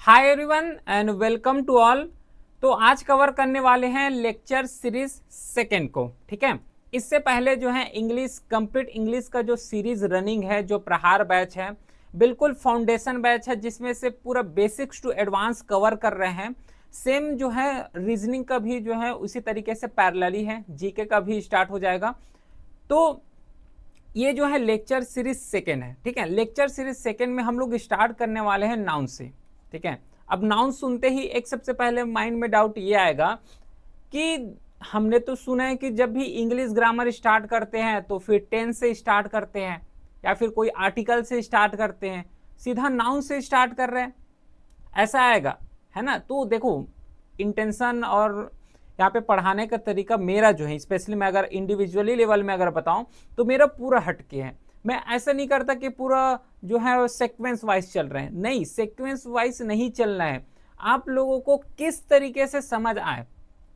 Hi everyone and welcome to all. तो आज cover करने वाले हैं लेक्चर सीरीज सेकेंड को। ठीक है, इससे पहले जो है इंग्लिश कंप्लीट इंग्लिश का जो सीरीज रनिंग है, जो प्रहार बैच है, बिल्कुल फाउंडेशन बैच है, जिसमें से पूरा बेसिक्स टू एडवांस कवर कर रहे हैं। सेम जो है रीजनिंग का भी जो है उसी तरीके से पैरेलली है, जीके का भी स्टार्ट हो जाएगा। तो ये जो है लेक्चर सीरीज सेकेंड है। ठीक है, लेक्चर सीरीज सेकेंड में हम लोग स्टार्ट करने वाले हैं नाउन से। ठीक है, अब नाउन सुनते ही एक सबसे पहले माइंड में डाउट ये आएगा कि हमने तो सुना है कि जब भी इंग्लिश ग्रामर स्टार्ट करते हैं तो फिर टेंस से स्टार्ट करते हैं या फिर कोई आर्टिकल से स्टार्ट करते हैं, सीधा नाउन से स्टार्ट कर रहे हैं, ऐसा आएगा, है ना। तो देखो, इंटेंशन और यहाँ पे पढ़ाने का तरीका मेरा जो है, स्पेशली मैं अगर इंडिविजुअली लेवल में अगर बताऊं तो मेरा पूरा हटके है। मैं ऐसा नहीं करता कि पूरा जो है सेक्वेंस वाइज चल रहे हैं, नहीं, सेक्वेंस वाइज नहीं चलना है। आप लोगों को किस तरीके से समझ आए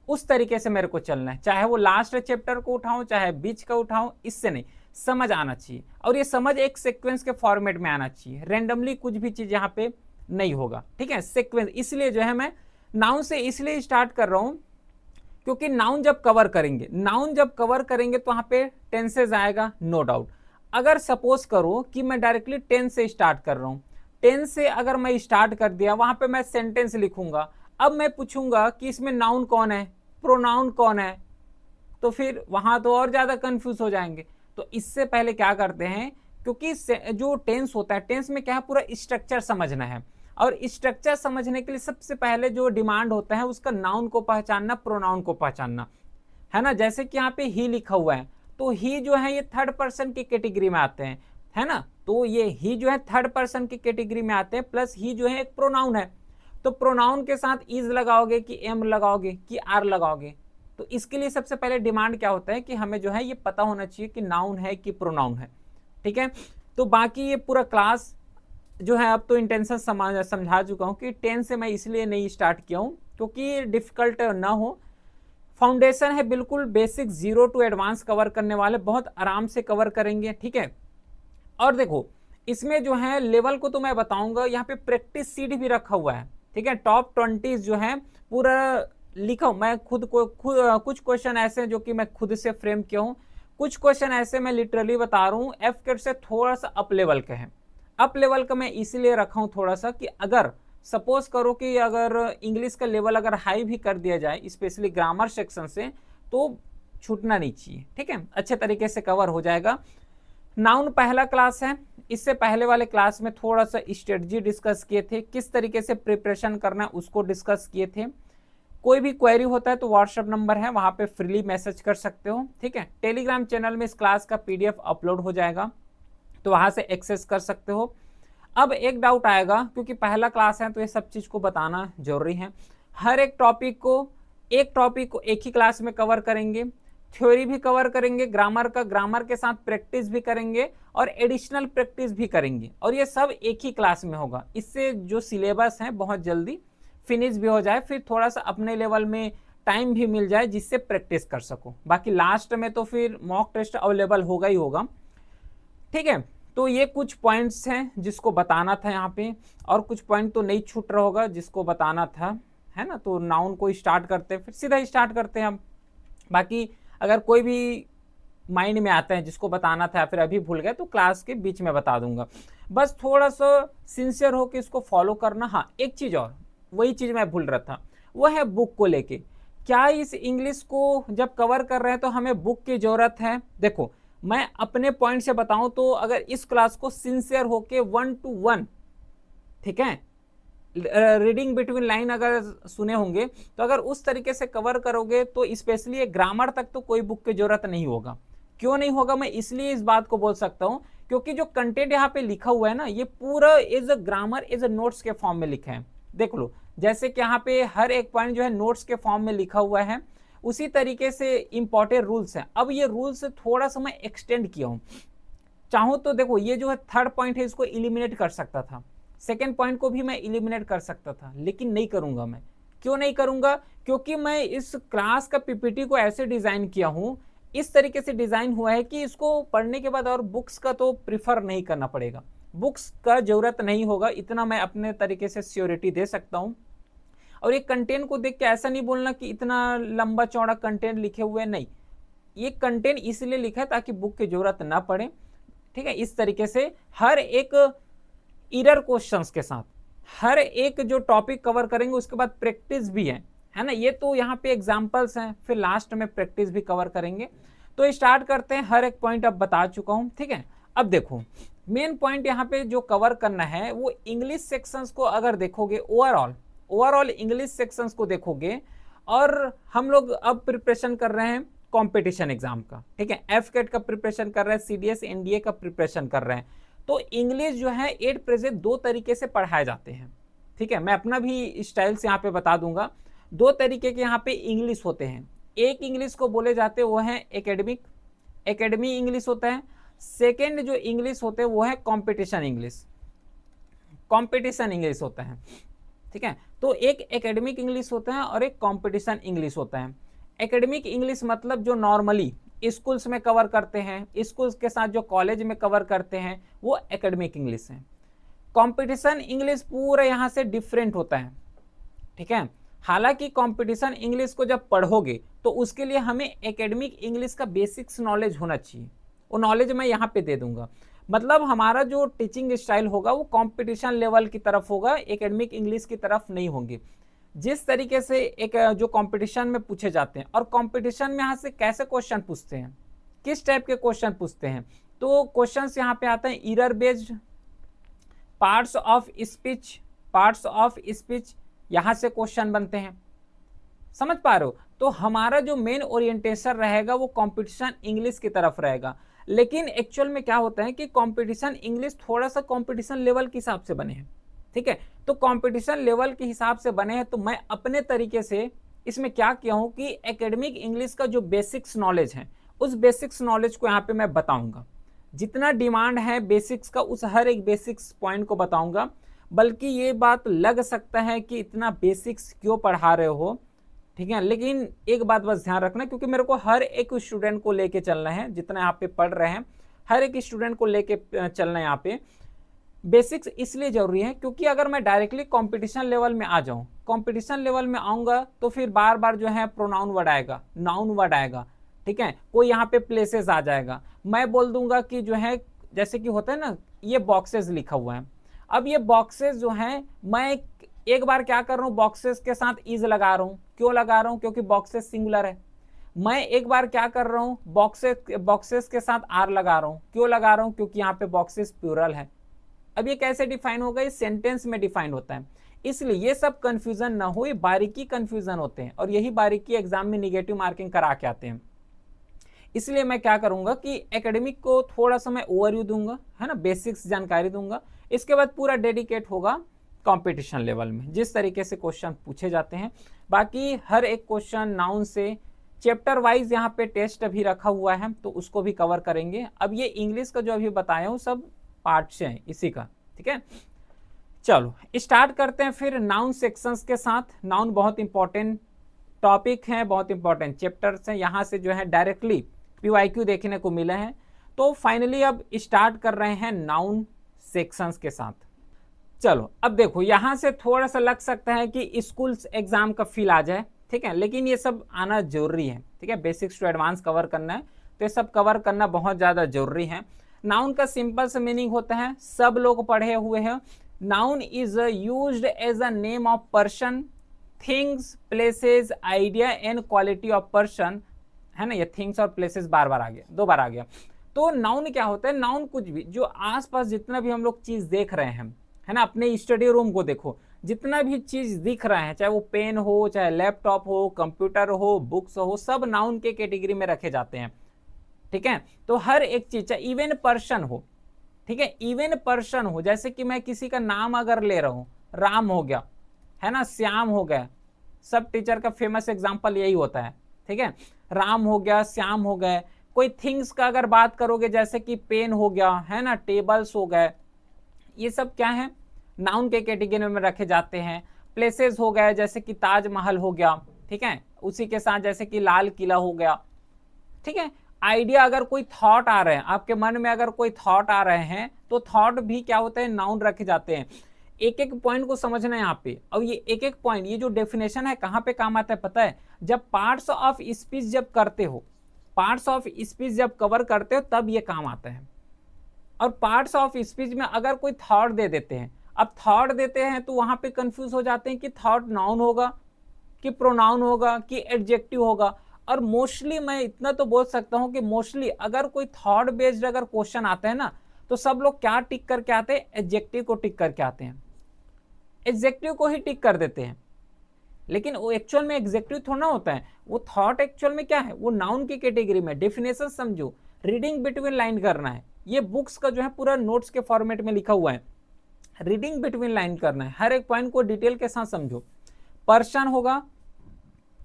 उस तरीके से मेरे को चलना है, चाहे वो लास्ट चैप्टर को उठाऊं चाहे बीच का उठाऊं, इससे नहीं, समझ आना चाहिए। और ये समझ एक सीक्वेंस के फॉर्मेट में आना चाहिए, रेंडमली कुछ भी चीज यहाँ पे नहीं होगा। ठीक है, सीक्वेंस इसलिए जो है मैं नाउन से इसलिए स्टार्ट कर रहा हूं क्योंकि नाउन जब कवर करेंगे तो वहां पे टेंसेज आएगा, नो डाउट। अगर सपोज करो कि मैं डायरेक्टली टेंस से स्टार्ट कर रहा हूं, टेंस से अगर मैं स्टार्ट कर दिया, वहां पे मैं सेंटेंस लिखूंगा। अब मैं पूछूंगा कि इसमें नाउन कौन है, प्रोनाउन कौन है, तो फिर वहां तो और ज्यादा कंफ्यूज हो जाएंगे। तो इससे पहले क्या करते हैं, क्योंकि जो टेंस होता है, टेंस में क्या है, पूरा स्ट्रक्चर समझना है। और स्ट्रक्चर समझने के लिए सबसे पहले जो डिमांड होता है उसका नाउन को पहचानना, प्रोनाउन को पहचानना, है ना। जैसे कि यहाँ पे ही लिखा हुआ है, तो ही जो है ये थर्ड पर्सन की कैटेगरी में आते हैं, है ना। तो ये ही जो है थर्ड पर्सन की कैटेगरी में आते हैं, प्लस ही जो है एक प्रोनाउन है। तो प्रोनाउन के साथ इज लगाओगे कि एम लगाओगे कि आर लगाओगे। तो इसके लिए सबसे पहले डिमांड क्या होता है कि हमें जो है ये पता होना चाहिए कि नाउन है कि प्रोनाउन है। ठीक है, तो बाकी ये पूरा क्लास जो है, अब तो इंटेंशन समझा चुका हूँ कि टेंस से मैं इसलिए नहीं स्टार्ट किया हूँ क्योंकि डिफिकल्ट ना हो। फाउंडेशन है, बिल्कुल basic zero to advance cover करने वाले, बहुत आराम से कवर करेंगे। ठीक है, और देखो इसमें जो है लेवल को तो मैं बताऊंगा, यहाँ पे प्रैक्टिस सीट भी रखा हुआ है। ठीक है, टॉप 20 जो है पूरा लिखा हूं मैं खुद को, कुछ क्वेश्चन ऐसे हैं जो कि मैं खुद से फ्रेम किया हूँ, कुछ क्वेश्चन ऐसे मैं लिटरली बता रहा हूँ एफ केट से थोड़ा सा अप लेवल के हैं। अप लेवल का मैं इसलिए रखा हूँ थोड़ा सा कि अगर सपोज करो कि अगर इंग्लिश का लेवल अगर हाई भी कर दिया जाए, स्पेशली ग्रामर सेक्शन से, तो छूटना नहीं चाहिए। ठीक है, अच्छे तरीके से कवर हो जाएगा। नाउन पहला क्लास है, इससे पहले वाले क्लास में थोड़ा सा स्ट्रेटजी डिस्कस किए थे, किस तरीके से प्रिपरेशन करना है उसको डिस्कस किए थे। कोई भी क्वेरी होता है तो व्हाट्सएप नंबर है, वहां पे फ्रीली मैसेज कर सकते हो। ठीक है, टेलीग्राम चैनल में इस क्लास का पीडीएफ अपलोड हो जाएगा, तो वहां से एक्सेस कर सकते हो। अब एक डाउट आएगा, क्योंकि पहला क्लास है तो ये सब चीज को बताना जरूरी है। हर एक टॉपिक को एक ही क्लास में कवर करेंगे, थ्योरी भी कवर करेंगे ग्रामर का, ग्रामर के साथ प्रैक्टिस भी करेंगे और एडिशनल प्रैक्टिस भी करेंगे, और ये सब एक ही क्लास में होगा। इससे जो सिलेबस है बहुत जल्दी फिनिश भी हो जाए, फिर थोड़ा सा अपने लेवल में टाइम भी मिल जाए जिससे प्रैक्टिस कर सको। बाकी लास्ट में तो फिर मॉक टेस्ट अवेलेबल होगा ही होगा। ठीक है, तो ये कुछ पॉइंट्स हैं जिसको बताना था यहाँ पे, और कुछ पॉइंट तो नहीं छूट रहा होगा जिसको बताना था, है ना। तो नाउन को स्टार्ट करते हैं, फिर सीधा स्टार्ट करते हैं हम। बाकी अगर कोई भी माइंड में आता है जिसको बताना था फिर अभी भूल गए तो क्लास के बीच में बता दूंगा। बस थोड़ा सा सिंसियर होकर इसको फॉलो करना। हाँ, एक चीज और, वही चीज मैं भूल रहा था, वो है बुक को लेके। क्या इस इंग्लिश को जब कवर कर रहे हैं तो हमें बुक की जरूरत है? देखो, मैं अपने पॉइंट से बताऊं तो अगर इस क्लास को सिंसियर होके 1 to 1, ठीक है, रीडिंग बिटवीन लाइन अगर सुने होंगे, तो अगर उस तरीके से कवर करोगे तो स्पेशली ग्रामर तक तो कोई बुक की जरूरत नहीं होगा। क्यों नहीं होगा, मैं इसलिए इस बात को बोल सकता हूं क्योंकि जो कंटेंट यहाँ पे लिखा हुआ है ना, ये पूरा as a grammar, as a notes के फॉर्म में लिखा है। देख लो, जैसे कि यहाँ पे हर एक पॉइंट जो है नोट्स के फॉर्म में लिखा हुआ है, उसी तरीके से इंपॉर्टेंट रूल्स है। अब ये रूल्स थोड़ा सा मैं एक्सटेंड किया हूं, चाहूं तो देखो ये जो है थर्ड पॉइंट है इसको इलिमिनेट कर सकता था, सेकेंड पॉइंट को भी मैं इलिमिनेट कर सकता था, लेकिन नहीं करूंगा मैं। क्यों नहीं करूंगा? क्योंकि मैं इस क्लास का पीपीटी को ऐसे डिजाइन किया हूं, इस तरीके से डिजाइन हुआ है कि इसको पढ़ने के बाद और बुक्स का तो प्रिफर नहीं करना पड़ेगा। बुक्स का जरूरत नहीं होगा, इतना मैं अपने तरीके से श्योरिटी दे सकता हूँ। और ये कंटेंट को देख के ऐसा नहीं बोलना कि इतना लंबा चौड़ा कंटेंट लिखे हुए, नहीं, ये कंटेंट इसलिए लिखा है ताकि बुक की जरूरत ना पड़े, ठीक है। इस तरीके से हर एक इरर क्वेश्चंस के साथ हर एक जो टॉपिक कवर करेंगे उसके बाद प्रैक्टिस भी है ना। ये तो यहाँ पे एग्जांपल्स हैं, फिर लास्ट में प्रैक्टिस भी कवर करेंगे। तो स्टार्ट करते हैं, हर एक पॉइंट अब बता चुका हूँ, ठीक है। अब देखो मेन पॉइंट यहाँ पे जो कवर करना है वो इंग्लिश सेक्शंस को अगर देखोगे, ओवरऑल इंग्लिश सेक्शंस को देखोगे, और हम लोग अब प्रिपरेशन कर रहे हैं कंपटीशन एग्जाम का, ठीक है, एफकेट का प्रिपरेशन कर रहे हैं, सीडीएस एनडीए का प्रिपरेशन कर रहे हैं। तो इंग्लिश जो है एट प्रेजेंट दो तरीके से पढ़ाए जाते हैं, ठीक है। मैं अपना भी स्टाइल से यहाँ पे बता दूंगा। दो तरीके के यहाँ पे इंग्लिश होते हैं। एक इंग्लिश को बोले जाते हैं वो है एकेडमी इंग्लिश होता है। सेकेंड जो इंग्लिश होते हैं वो है कॉम्पिटिशन इंग्लिश होता है, ठीक है। तो एक एकेडमिक इंग्लिश होता है और एक कॉम्पिटिशन इंग्लिश होता है। एकेडमिक इंग्लिश मतलब जो नॉर्मली स्कूल्स में कवर करते हैं, स्कूल्स के साथ जो कॉलेज में कवर करते हैं, वो एकेडमिक इंग्लिश है। कंपटीशन इंग्लिश पूरा यहाँ से डिफरेंट होता है, ठीक है। हालांकि कंपटीशन इंग्लिश को जब पढ़ोगे तो उसके लिए हमें एकेडमिक इंग्लिश का बेसिक्स नॉलेज होना चाहिए, वो नॉलेज मैं यहाँ पे दे दूंगा। मतलब हमारा जो टीचिंग स्टाइल होगा वो कंपटीशन लेवल की तरफ होगा, एकेडमिक इंग्लिश की तरफ नहीं होंगे। जिस तरीके से एक जो कंपटीशन में पूछे जाते हैं, और कंपटीशन में यहाँ से कैसे क्वेश्चन पूछते हैं, किस टाइप के क्वेश्चन पूछते हैं, तो क्वेश्चंस यहाँ पे आते हैं error based, parts of speech, यहाँ से क्वेश्चन बनते हैं, समझ पा रहे हो। तो हमारा जो मेन ओरिएंटेशन रहेगा वो कंपटीशन इंग्लिश की तरफ रहेगा। लेकिन एक्चुअल में क्या होता है कि कंपटीशन इंग्लिश थोड़ा सा कंपटीशन लेवल के हिसाब से बने हैं, ठीक है। तो कंपटीशन लेवल के हिसाब से बने हैं, तो मैं अपने तरीके से इसमें क्या किया हूं कि एकेडमिक इंग्लिश का जो बेसिक्स नॉलेज है उस बेसिक्स नॉलेज को यहाँ पे मैं बताऊंगा। जितना डिमांड है बेसिक्स का उस हर एक बेसिक्स पॉइंट को बताऊंगा। बल्कि ये बात लग सकता है कि इतना बेसिक्स क्यों पढ़ा रहे हो, ठीक है, लेकिन एक बात बस ध्यान रखना, क्योंकि मेरे को हर एक स्टूडेंट को लेके चलना है, जितना यहाँ पे पढ़ रहे हैं हर एक स्टूडेंट को लेके चलना है। यहाँ पे बेसिक्स इसलिए जरूरी है क्योंकि अगर मैं डायरेक्टली कंपटीशन लेवल में आ जाऊं, कंपटीशन लेवल में आऊंगा तो फिर बार बार जो है प्रोनाउन वर्ड आएगा, नाउन वर्ड आएगा, ठीक है, कोई यहाँ पे प्लेसेस आ जाएगा। मैं बोल दूंगा कि जो है जैसे कि होता है ना, ये बॉक्सेस लिखा हुआ है। अब ये बॉक्सेस जो है मैं एक बार क्या कर रहा हूँ, बॉक्सेस के साथ इज लगा रहा हूँ। क्यों लगा रहा हूँ? क्योंकि बॉक्सेस सिंगुलर है। मैं एक बार क्या कर रहा हूँ, बॉक्सेस के साथ आर लगा रहा हूँ। क्यों लगा रहा हूँ? क्योंकि यहाँ पे बॉक्सेस प्लूरल है। अब ये कैसे डिफाइन होगा? ये सेंटेंस में डिफाइन होता है। इसलिए ये सब कंफ्यूजन ना हो, ये बारीकी कंफ्यूजन होते हैं और यही बारीकी एग्जाम में निगेटिव मार्किंग करा के आते हैं। इसलिए मैं क्या करूंगा कि एकेडमिक को थोड़ा सा मैं ओवरव्यू दूंगा, है ना, बेसिक्स जानकारी दूंगा। इसके बाद पूरा डेडिकेट होगा कंपटीशन लेवल में, जिस तरीके से क्वेश्चन पूछे जाते हैं। बाकी हर एक क्वेश्चन नाउन से चैप्टर वाइज यहाँ पे टेस्ट भी रखा हुआ है, तो उसको भी कवर करेंगे। अब ये इंग्लिश का जो अभी बताया हूँ सब पार्ट से है इसी का, ठीक है। चलो स्टार्ट करते हैं फिर नाउन सेक्शंस के साथ। नाउन बहुत इंपॉर्टेंट टॉपिक है, बहुत इंपॉर्टेंट चैप्टर्स हैं, यहाँ से जो है डायरेक्टली PYQ देखने को मिला है। तो फाइनली अब स्टार्ट कर रहे हैं नाउन सेक्शंस के साथ। चलो अब देखो, यहाँ से थोड़ा सा लग सकता है कि स्कूल्स एग्जाम का फील आ जाए, ठीक है, लेकिन ये सब आना जरूरी है, ठीक है। बेसिक्स टू एडवांस कवर करना है, तो ये सब कवर करना बहुत ज़्यादा जरूरी है। नाउन का सिंपल सा मीनिंग होता है, सब लोग पढ़े हुए हैं। Noun is used as a name of person, things, places, idea and quality of person, है ना। ये थिंग्स और प्लेसेस बार बार आ गया, 2 बार आ गया। तो नाउन क्या होता है? नाउन कुछ भी जो आसपास जितना भी हम लोग चीज देख रहे हैं, है ना, अपने स्टडी रूम को देखो, जितना भी चीज दिख रहा है, चाहे वो पेन हो, चाहे लैपटॉप हो, कंप्यूटर हो, बुक्स हो, सब नाउन के कैटेगरी में रखे जाते हैं, ठीक है। तो हर एक चीज, चाहे इवन पर्सन हो, ठीक है, इवन पर्सन हो, जैसे कि मैं किसी का नाम अगर ले रहा हूं, राम हो गया, है ना, श्याम हो गया, सब टीचर का फेमस एग्जाम्पल यही होता है, ठीक है। राम हो गया, श्याम हो गए। कोई थिंग्स का अगर बात करोगे, जैसे कि पेन हो गया, है ना, टेबल्स हो गए, ये सब क्या है? नाउन के कैटेगरी में रखे जाते हैं। प्लेसेस हो गए, जैसे कि ताजमहल हो गया, ठीक है, उसी के साथ जैसे कि लाल किला हो गया, ठीक है। आइडिया, अगर कोई थॉट आ रहे हैं आपके मन में, अगर कोई थॉट आ रहे हैं तो थॉट भी क्या होता है, नाउन रखे जाते हैं। एक एक पॉइंट को समझना है यहाँ पे। और ये एक एक पॉइंट, ये जो डेफिनेशन है कहाँ पे काम आता है पता है, जब पार्ट्स ऑफ स्पीच जब करते हो, पार्ट्स ऑफ स्पीच जब कवर करते हो तब ये काम आता है। और पार्ट्स ऑफ स्पीच में अगर कोई थॉट दे देते हैं, अब थॉट देते हैं तो वहां पे कंफ्यूज हो जाते हैं कि थॉट नाउन होगा कि प्रोनाउन होगा कि एडजेक्टिव होगा। और मोस्टली मैं इतना तो बोल सकता हूं कि मोस्टली अगर कोई थॉट बेस्ड अगर क्वेश्चन आता है ना, तो सब लोग क्या टिक करके आते हैं, एडजेक्टिव को टिक करके आते हैं, एडजेक्टिव को ही टिक कर देते हैं। लेकिन वो एक्चुअल में एग्जेक्टिव थोड़ा होता है, वो थॉट एक्चुअल में क्या है, वो नाउन की कैटेगरी में। डेफिनेशन समझो, रीडिंग बिटवीन लाइन करना है, ये बुक्स का जो है पूरा नोट्स के फॉर्मेट में लिखा हुआ है। रीडिंग बिटवीन लाइन करना है, हर एक पॉइंट को डिटेल के साथ समझो। पर्सन होगा,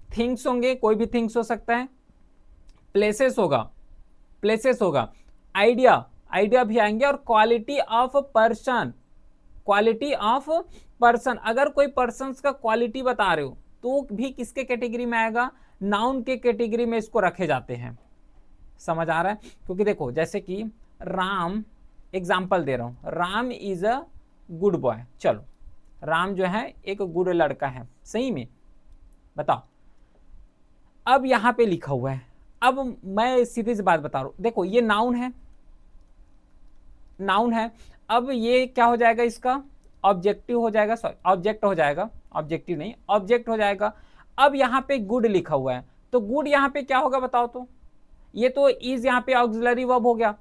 थिंग्स होंगे, कोई भी थिंग्स हो सकता है, प्लेसेस होगा, प्लेसेस होगा, आइडिया, आइडिया भी आएंगे, और quality of person, quality of person. अगर कोई पर्सन का क्वालिटी बता रहे हो तो भी किसके कैटेगरी में आएगा, नाउन के कैटेगरी में इसको रखे जाते हैं। समझ आ रहा है? क्योंकि देखो जैसे कि राम, एग्जाम्पल दे रहा हूं, Ram is a good boy. चलो, राम जो है एक गुड लड़का है, सही में बताओ। अब यहां पे लिखा हुआ है, अब मैं सीधी सी बात बता रहा हूं, देखो ये नाउन है, नाउन है। अब ये क्या हो जाएगा, इसका ऑब्जेक्टिव हो जाएगा, सॉरी ऑब्जेक्ट हो जाएगा, ऑब्जेक्टिव नहीं ऑब्जेक्ट हो जाएगा। अब यहाँ पे गुड लिखा हुआ है, तो गुड यहाँ पे क्या होगा बताओ तो, ये तो इज यहाँ पे ऑक्सिलरी वर्ब हो गया,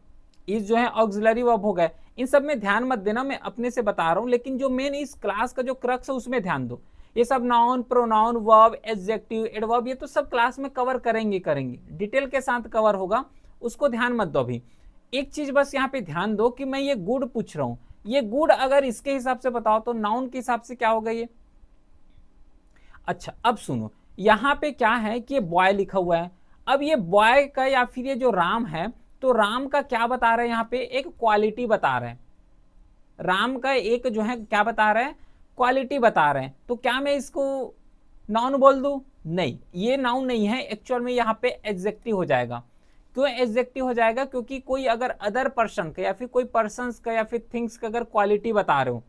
इज जो है ऑक्सिलरी वर्ब हो गया। इन सब में ध्यान मत देना, मैं अपने से बता रहा हूं, लेकिन जो मेन इस क्लास का जो क्रक्स है उसमें ध्यान दो। ये सब noun, pronoun, verb, adjective, adverb, ये तो सब क्लास में कवर करेंगे, डिटेल के साथ कवर होगा, उसको ध्यान मत दो अभी। एक चीज बस यहाँ पे ध्यान दो कि मैं ये गुड पूछ रहा हूं, ये गुड अगर इसके हिसाब से बताओ तो नाउन के हिसाब से क्या होगा ये। अच्छा अब सुनो, यहां पे क्या है कि ये बॉय लिखा हुआ है। अब ये बॉय का या फिर ये जो राम है, तो राम का क्या बता रहे हैं, यहाँ पे एक क्वालिटी बता रहे हैं, राम का एक जो है क्या बता रहे हैं, क्वालिटी बता रहे हैं। तो क्या मैं इसको नाउन बोल दूं, नहीं, ये नाउन नहीं है, एक्चुअल में यहाँ पे एडजेक्टिव हो जाएगा। क्यों एडजेक्टिव हो जाएगा, क्योंकि कोई अगर अदर पर्सन का या फिर कोई पर्सन का या फिर थिंग्स का अगर क्वालिटी बता रहे हो,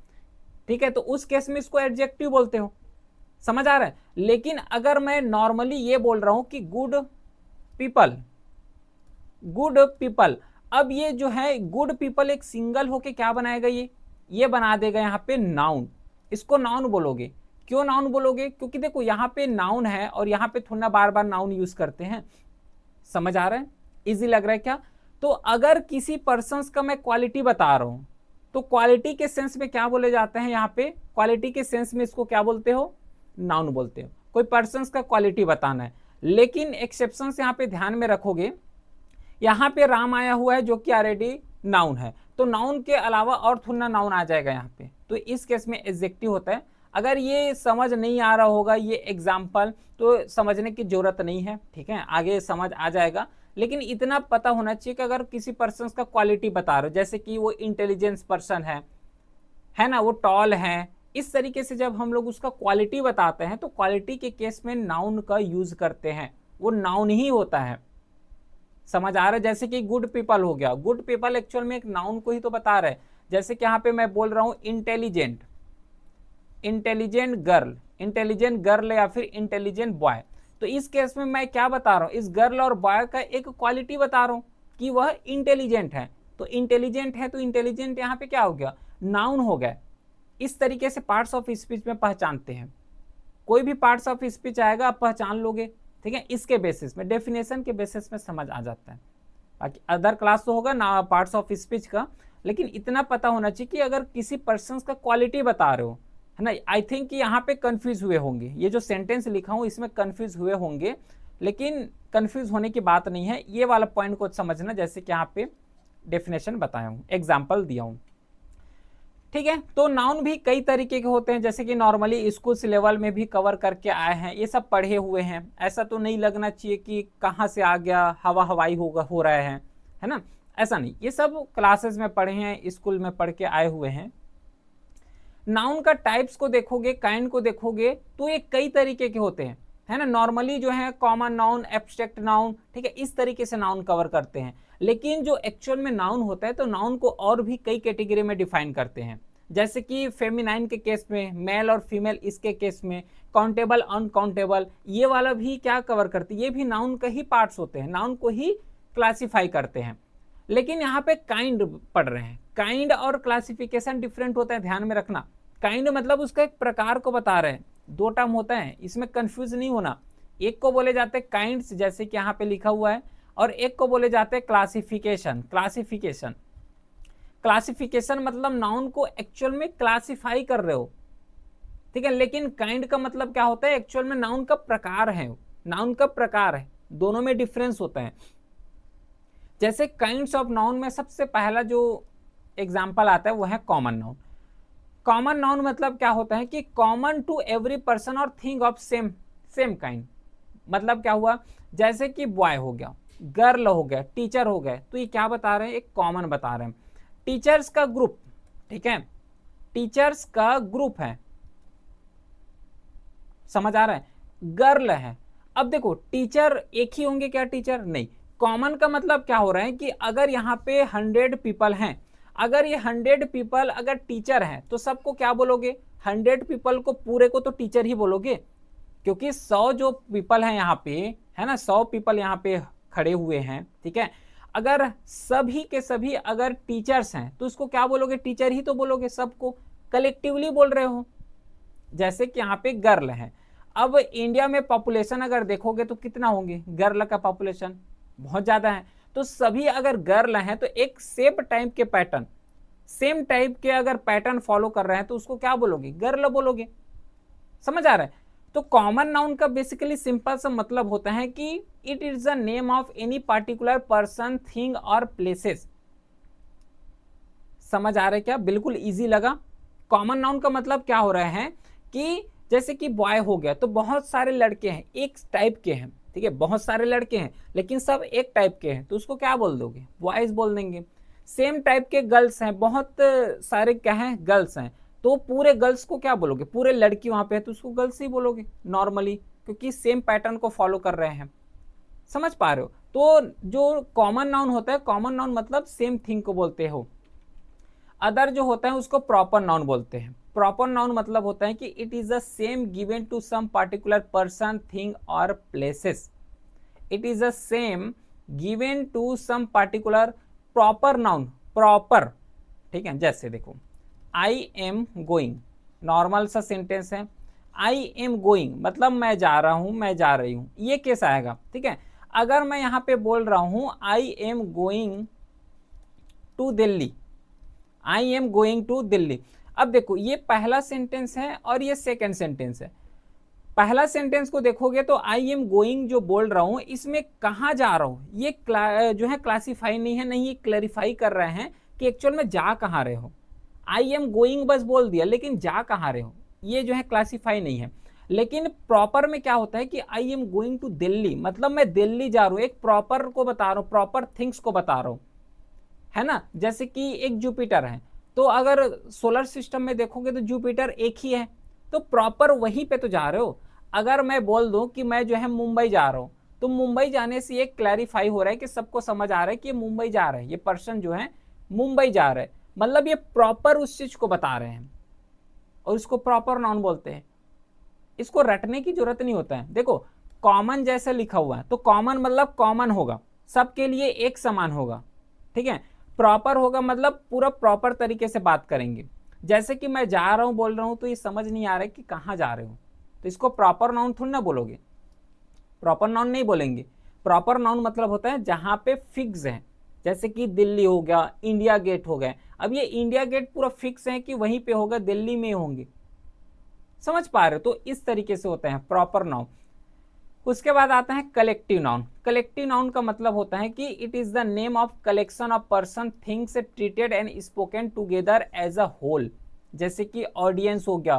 ठीक है, तो उस केस में इसको एडजेक्टिव बोलते हो। समझ आ रहा है? लेकिन अगर मैं नॉर्मली ये बोल रहा हूं कि गुड पीपल, गुड पीपल, अब ये जो है गुड पीपल एक सिंगल होके क्या बनाएगा, ये बना देगा यहाँ पे नाउन, इसको नाउन बोलोगे। क्यों नाउन बोलोगे, क्योंकि देखो यहाँ पे नाउन है और यहाँ पे थोड़ा बार बार नाउन यूज करते हैं। समझ आ रहा है? इजी लग रहा है क्या? तो अगर किसी पर्सन का मैं क्वालिटी बता रहा हूं, तो क्वालिटी के सेंस में क्या बोले जाते हैं, यहाँ पे क्वालिटी के सेंस में इसको क्या बोलते हो, नाउन बोलते हो। कोई पर्सन का क्वालिटी बताना है, लेकिन एक्सेप्शन यहाँ पे ध्यान में रखोगे, यहाँ पे राम आया हुआ है जो कि ऑलरेडी नाउन है, तो नाउन के अलावा और थोड़ा नाउन आ जाएगा यहाँ पे, तो इस केस में एडजेक्टिव होता है। अगर ये समझ नहीं आ रहा होगा ये एग्जाम्पल, तो समझने की जरूरत नहीं है, ठीक है, आगे समझ आ जाएगा। लेकिन इतना पता होना चाहिए कि अगर किसी पर्सन का क्वालिटी बता रहे हो, जैसे कि वो इंटेलिजेंस पर्सन है ना, वो टॉल है, इस तरीके से जब हम लोग उसका क्वालिटी बताते हैं तो क्वालिटी के केस में नाउन का यूज करते हैं, वो नाउन ही होता है। समझ आ रहा है? जैसे कि गुड पीपल हो गया, गुड पीपल एक्चुअल में एक नाउन को ही तो बता रहे हैं। जैसे कि यहाँ पे मैं बोल रहा हूं intelligent, intelligent girl, intelligent girl या फिर इंटेलिजेंट बॉय, तो इस केस में मैं क्या बता रहा हूं, इस गर्ल और बॉय का एक क्वालिटी बता रहा हूं कि वह इंटेलिजेंट है। तो इंटेलिजेंट है तो इंटेलिजेंट यहाँ पे क्या हो गया, नाउन हो गया। इस तरीके से पार्ट्स ऑफ स्पीच में पहचानते हैं, कोई भी पार्ट्स ऑफ स्पीच आएगा आप पहचान लोगे, ठीक है, इसके बेसिस में, डेफिनेशन के बेसिस में समझ आ जाता है। बाकी अदर क्लास तो होगा ना पार्ट्स ऑफ स्पीच का, लेकिन इतना पता होना चाहिए कि अगर किसी पर्सन का क्वालिटी बता रहे हो, है ना, आई थिंक कि यहाँ पे कंफ्यूज हुए होंगे, ये जो सेंटेंस लिखा हूँ इसमें कंफ्यूज हुए होंगे, लेकिन कंफ्यूज होने की बात नहीं है, ये वाला पॉइंट को समझना, जैसे कि यहाँ पे डेफिनेशन बताया हूँ, एग्जाम्पल दिया हूँ, ठीक है। तो नाउन भी कई तरीके के होते हैं, जैसे कि नॉर्मली स्कूल लेवल में भी कवर करके आए हैं, ये सब पढ़े हुए हैं, ऐसा तो नहीं लगना चाहिए कि कहाँ से आ गया, हवा हवाई हो रहा है ना, ऐसा नहीं, ये सब क्लासेस में पढ़े हैं, स्कूल में पढ़ के आए हुए हैं। नाउन का टाइप्स को देखोगे, काइंड को देखोगे, तो ये कई तरीके के होते हैं, है ना। नॉर्मली जो है कॉमन नाउन, एब्स्ट्रैक्ट नाउन, ठीक है, इस तरीके से नाउन कवर करते हैं। लेकिन जो एक्चुअल में नाउन होता है तो नाउन को और भी कई कैटेगरी में डिफाइन करते हैं, जैसे कि फेमिनाइन के केस में, मेल और फीमेल इसके केस में, काउंटेबल, अनकाउंटेबल, ये वाला भी क्या कवर करती है, ये भी नाउन के ही पार्ट्स होते हैं, नाउन को ही क्लासिफाई करते हैं। लेकिन यहाँ पे काइंड पढ़ रहे हैं, काइंड और क्लासिफिकेशन डिफरेंट होता है, ध्यान में रखना। काइंड मतलब उसका एक प्रकार को बता रहे हैं, दो टर्म होता है, इसमें कंफ्यूज नहीं होना। एक को बोले जाते हैं काइंड्स, जैसे कि यहाँ पे लिखा हुआ है, और एक को बोले जाते हैं क्लासिफिकेशन। क्लासिफिकेशन, क्लासिफिकेशन मतलब नाउन को एक्चुअल में क्लासिफाई कर रहे हो, ठीक है। लेकिन काइंड का मतलब क्या होता है, एक्चुअल में नाउन का प्रकार है, नाउन का प्रकार है, दोनों में डिफरेंस होता है। जैसे काइंड्स ऑफ नाउन में सबसे पहला जो एग्जाम्पल आता है वो है कॉमन नाउन। कॉमन नाउन मतलब क्या होता है कि कॉमन टू एवरी पर्सन और थिंग ऑफ सेम काइंड। मतलब क्या हुआ, जैसे कि बॉय हो गया, गर्ल हो गया, टीचर हो गए, तो ये क्या बता रहे हैं, एक कॉमन बता रहे हैं। टीचर्स का ग्रुप, ठीक है, टीचर्स का ग्रुप है, समझ आ रहा है। गर्ल है, अब देखो टीचर एक ही होंगे क्या, टीचर नहीं। कॉमन का मतलब क्या हो रहा है कि अगर यहाँ पे 100 पीपल हैं, अगर ये 100 पीपल अगर टीचर हैं तो सबको क्या बोलोगे, 100 पीपल को पूरे को तो टीचर ही बोलोगे, क्योंकि 100 जो पीपल हैं यहाँ पे, है ना, 100 पीपल यहाँ पे खड़े हुए हैं, ठीक है। अगर सभी के सभी अगर टीचर्स हैं तो उसको क्या बोलोगे, टीचर ही तो बोलोगे, सबको कलेक्टिवली बोल रहे हो। जैसे कि यहाँ पे गर्ल है, अब इंडिया में पॉपुलेशन अगर देखोगे तो कितना होंगे, गर्ल का पॉपुलेशन बहुत ज्यादा है, तो सभी अगर गर्ल हैं तो एक सेम टाइप के पैटर्न, सेम टाइप के अगर पैटर्न फॉलो कर रहे हैं तो उसको क्या बोलोगे, गर्ल बोलोगे। समझ आ रहा है। तो कॉमन नाउन का बेसिकली सिंपल सा मतलब होता है कि it is the name of any particular person, thing or places. समझ आ रहा है क्या, बिल्कुल इजी लगा। कॉमन नाउन का मतलब क्या हो रहा है कि जैसे कि बॉय हो गया तो बहुत सारे लड़के हैं, एक टाइप के हैं, ठीक है, बहुत सारे लड़के हैं लेकिन सब एक टाइप के हैं, तो उसको क्या बोल दोगे, बॉयज बोल देंगे। सेम टाइप के गर्ल्स हैं, बहुत सारे क्या हैं, गर्ल्स हैं, तो पूरे गर्ल्स को क्या बोलोगे, पूरे लड़की वहां पे है तो उसको गर्ल्स ही बोलोगे नॉर्मली, क्योंकि सेम पैटर्न को फॉलो कर रहे हैं। समझ पा रहे हो। तो जो कॉमन नाउन होता है, कॉमन नाउन मतलब सेम थिंग को बोलते हो। अदर जो होता है उसको प्रॉपर नाउन बोलते हैं। प्रॉपर नाउन मतलब होता है कि it is the same given to some particular person, thing or places. It is the same given to some particular proper noun, proper, ठीक है। जैसे देखो आई एम गोइंग, नॉर्मल सा सेंटेंस है, आई एम गोइंग मतलब मैं जा रहा हूं, मैं जा रही हूं, ये केस आएगा, ठीक है। अगर मैं यहां पे बोल रहा हूं I am going to Delhi, I am going to Delhi, अब देखो ये पहला सेंटेंस है और ये सेकंड सेंटेंस है। पहला सेंटेंस को देखोगे तो आई एम गोइंग जो बोल रहा हूं इसमें कहां जा रहा हूं, ये जो है क्लासीफाई नहीं है, नहीं ये क्लैरिफाई कर रहे हैं कि एक्चुअल में जा कहां रहे हो। आई एम गोइंग बस बोल दिया लेकिन जा कहां रहे हो, ये जो है क्लासीफाई नहीं है। लेकिन प्रॉपर में क्या होता है कि I am going to Delhi मतलब मैं दिल्ली जा रहा हूं, एक प्रॉपर को बता रहा हूं, प्रॉपर थिंग्स को बता रहा हूं, है ना। जैसे कि एक जुपिटर है, तो अगर सोलर सिस्टम में देखोगे तो जुपिटर एक ही है, तो प्रॉपर वहीं पे तो जा रहे हो। अगर मैं बोल दूं कि मैं जो है मुंबई जा रहा हूं, तो मुंबई जाने से ये क्लैरिफाई हो रहा है कि सबको समझ आ रहा है कि ये मुंबई जा रहा है, ये पर्सन जो है मुंबई जा रहा है, मतलब ये प्रॉपर उस चीज को बता रहे हैं और इसको प्रॉपर नाउन बोलते हैं। इसको रटने की जरूरत नहीं होता है। देखो कॉमन जैसे लिखा हुआ है तो कॉमन मतलब कॉमन होगा, सबके लिए एक समान होगा, ठीक है। प्रॉपर होगा मतलब पूरा प्रॉपर तरीके से बात करेंगे। जैसे कि मैं जा रहा हूं बोल रहा हूं तो ये समझ नहीं आ रहा है कि कहां जा रहे हो, तो इसको प्रॉपर नाउन थोड़ी ना बोलोगे, प्रॉपर नाउन नहीं बोलेंगे। प्रॉपर नाउन मतलब होता है जहां पे फिक्स है, जैसे कि दिल्ली हो गया, इंडिया गेट हो गया, अब ये इंडिया गेट पूरा फिक्स है कि वहीं पे होगा, दिल्ली में होंगे। समझ पा रहे हो, तो इस तरीके से होते हैं प्रॉपर नाउन। उसके बाद आता है कलेक्टिव नाउन। कलेक्टिव नाउन का मतलब होता है कि it is the name of collection of person, things treated and spoken together as a whole. जैसे कि ऑडियंस हो गया,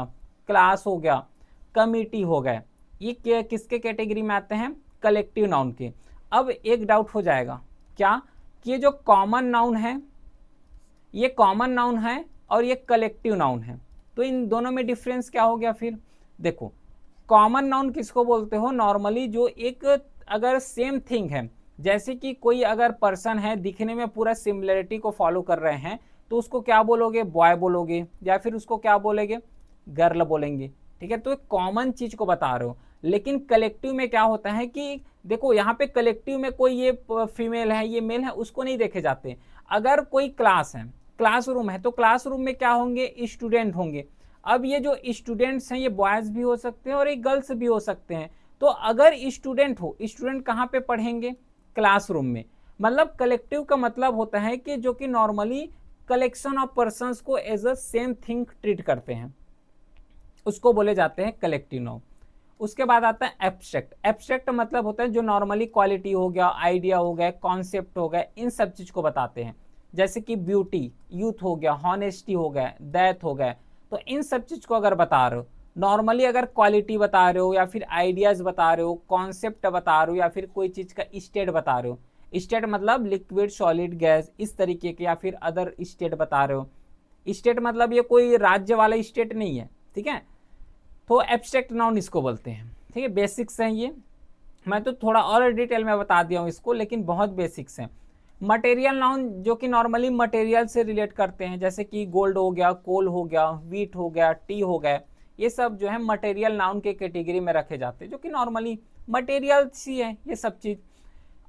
क्लास हो गया, कमिटी हो गया, ये किसके कैटेगरी में आते हैं, कलेक्टिव नाउन के। अब एक डाउट हो जाएगा क्या, कि ये जो कॉमन नाउन है, ये कॉमन नाउन है और ये कलेक्टिव नाउन है, तो इन दोनों में डिफरेंस क्या हो गया फिर। देखो कॉमन नाउन किसको बोलते हो? नॉर्मली जो एक अगर सेम थिंग है, जैसे कि कोई अगर पर्सन है दिखने में पूरा सिमिलरिटी को फॉलो कर रहे हैं, तो उसको क्या बोलोगे? बॉय बोलोगे, या फिर उसको क्या बोलेंगे? गर्ल बोलेंगे। ठीक है, तो एक कॉमन चीज को बता रहे हो। लेकिन कलेक्टिव में क्या होता है कि देखो यहाँ पे कलेक्टिव में कोई ये फीमेल है ये मेल है उसको नहीं देखे जाते। अगर कोई क्लास है, क्लासरूम है, तो क्लासरूम में क्या होंगे? स्टूडेंट होंगे। अब ये जो स्टूडेंट्स हैं ये बॉयज भी हो सकते हैं और एक गर्ल्स भी हो सकते हैं। तो अगर स्टूडेंट हो, स्टूडेंट कहाँ पे पढ़ेंगे? क्लासरूम में। मतलब कलेक्टिव का मतलब होता है कि जो कि नॉर्मली कलेक्शन ऑफ पर्संस को as a same thing treat करते हैं, उसको बोले जाते हैं कलेक्टिव नाउन। उसके बाद आता है एब्स्ट्रैक्ट। एब्स्ट्रैक्ट मतलब होता है जो नॉर्मली क्वालिटी हो गया, आइडिया हो गया, कॉन्सेप्ट हो गया, इन सब चीज को बताते हैं। जैसे कि ब्यूटी, यूथ हो गया, हॉनेस्टी हो गया, डेथ हो गया। तो इन सब चीज को अगर बता रहे हो, नॉर्मली अगर क्वालिटी बता रहे हो या फिर आइडियाज बता रहे हो, कॉन्सेप्ट बता रहे हो, या फिर कोई चीज का स्टेट बता रहे हो, स्टेट मतलब लिक्विड, सॉलिड, गैस, इस तरीके के, या फिर अदर स्टेट बता रहे हो। स्टेट मतलब ये कोई राज्य वाला स्टेट नहीं है, ठीक है। तो एब्स्ट्रैक्ट नाउन इसको बोलते हैं, ठीक है। बेसिक्स हैं ये, मैं तो थोड़ा और डिटेल में बता दिया हूँ इसको, लेकिन बहुत बेसिक्स हैं। मटेरियल नाउन जो कि नॉर्मली मटेरियल से रिलेट करते हैं, जैसे कि गोल्ड हो गया, कोल हो गया, व्हीट हो गया, टी हो गया, ये सब जो है मटेरियल नाउन के कैटेगरी में रखे जाते हैं, जो कि नॉर्मली मटेरियल्स ही है ये सब चीज़।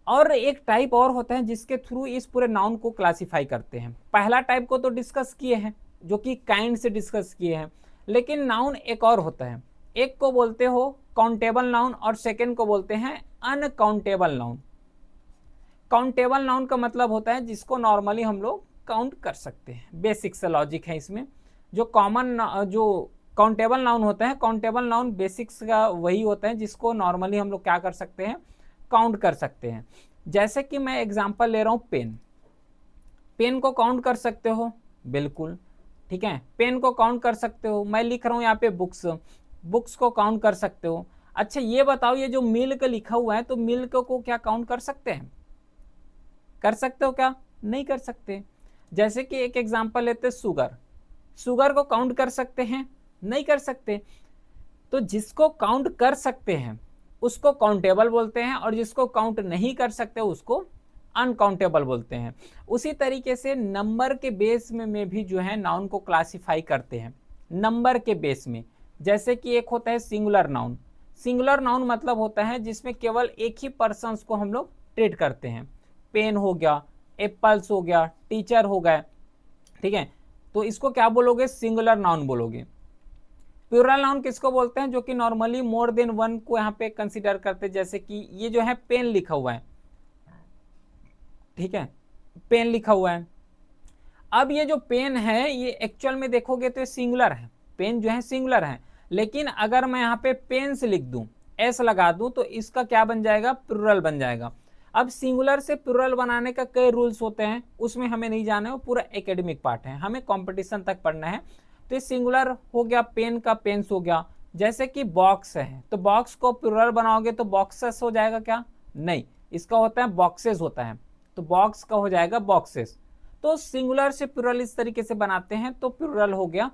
और एक टाइप और होता है जिसके थ्रू इस पूरे नाउन को क्लासिफाई करते हैं। पहला टाइप को तो डिस्कस किए हैं, जो कि काइंड से डिस्कस किए हैं, लेकिन नाउन एक और होता है। एक को बोलते हो काउंटेबल नाउन और सेकंड को बोलते हैं अनकाउंटेबल नाउन। काउंटेबल नाउन का मतलब होता है जिसको नॉर्मली हम लोग काउंट कर सकते हैं। बेसिक सा लॉजिक है इसमें। जो जो काउंटेबल नाउन होता है, काउंटेबल नाउन बेसिक्स का वही होता है जिसको नॉर्मली हम लोग क्या कर सकते हैं? काउंट कर सकते हैं। जैसे कि मैं एग्जांपल ले रहा हूं, पेन। पेन को काउंट कर सकते हो? बिल्कुल, ठीक है, पेन को काउंट कर सकते हो। मैं लिख रहा हूं यहाँ पे बुक्स, बुक्स को काउंट कर सकते हो। अच्छा ये बताओ, ये जो मिल्क लिखा हुआ है, तो मिल्क को क्या काउंट कर सकते हैं? कर सकते हो क्या? नहीं कर सकते। जैसे कि एक एग्जांपल लेते हैं, शुगर। शुगर को काउंट कर सकते हैं? नहीं कर सकते। तो जिसको काउंट कर सकते हैं उसको काउंटेबल बोलते हैं, और जिसको काउंट नहीं कर सकते उसको अनकाउंटेबल बोलते हैं। उसी तरीके से नंबर के बेस में भी जो है नाउन को क्लासिफाई करते हैं, नंबर के बेस में। जैसे कि एक होता है सिंगुलर नाउन। सिंगुलर नाउन मतलब होता है जिसमें केवल एक ही पर्सन को हम लोग ट्रीट करते हैं। पेन हो गया, एप्पल्स हो गया, टीचर हो गए, ठीक है। तो इसको क्या बोलोगे? सिंगुलर नाउन बोलोगे। प्लूरल नाउन किसको बोलते हैं? जो कि नॉर्मली मोर देन वन को यहाँ पे कंसीडर करते हैं। जैसे कि ये जो है पेन लिखा हुआ है, ठीक है, पेन लिखा हुआ है। अब ये जो पेन है ये एक्चुअल में देखोगे तो ये सिंगुलर है, पेन जो है सिंगुलर है। लेकिन अगर मैं यहाँ पे पेन्स लिख दूं, एस लगा दूं, तो इसका क्या बन जाएगा? प्लूरल बन जाएगा। अब सिंगुलर से प्लूरल बनाने का कई रूल्स होते हैं, उसमें हमें नहीं जाना है, वो पूरा एकेडमिक पार्ट है, हमें कंपटीशन तक पढ़ना है। तो ये सिंगुलर हो गया, पेन का पेन्स हो गया। जैसे कि बॉक्स है, तो बॉक्स को प्लूरल बनाओगे तो बॉक्सेस हो जाएगा क्या? नहीं, इसका होता है बॉक्सेस होता है, तो बॉक्स का हो जाएगा बॉक्सेस। तो सिंगुलर से प्लूरल इस तरीके से बनाते हैं, तो प्लूरल हो गया।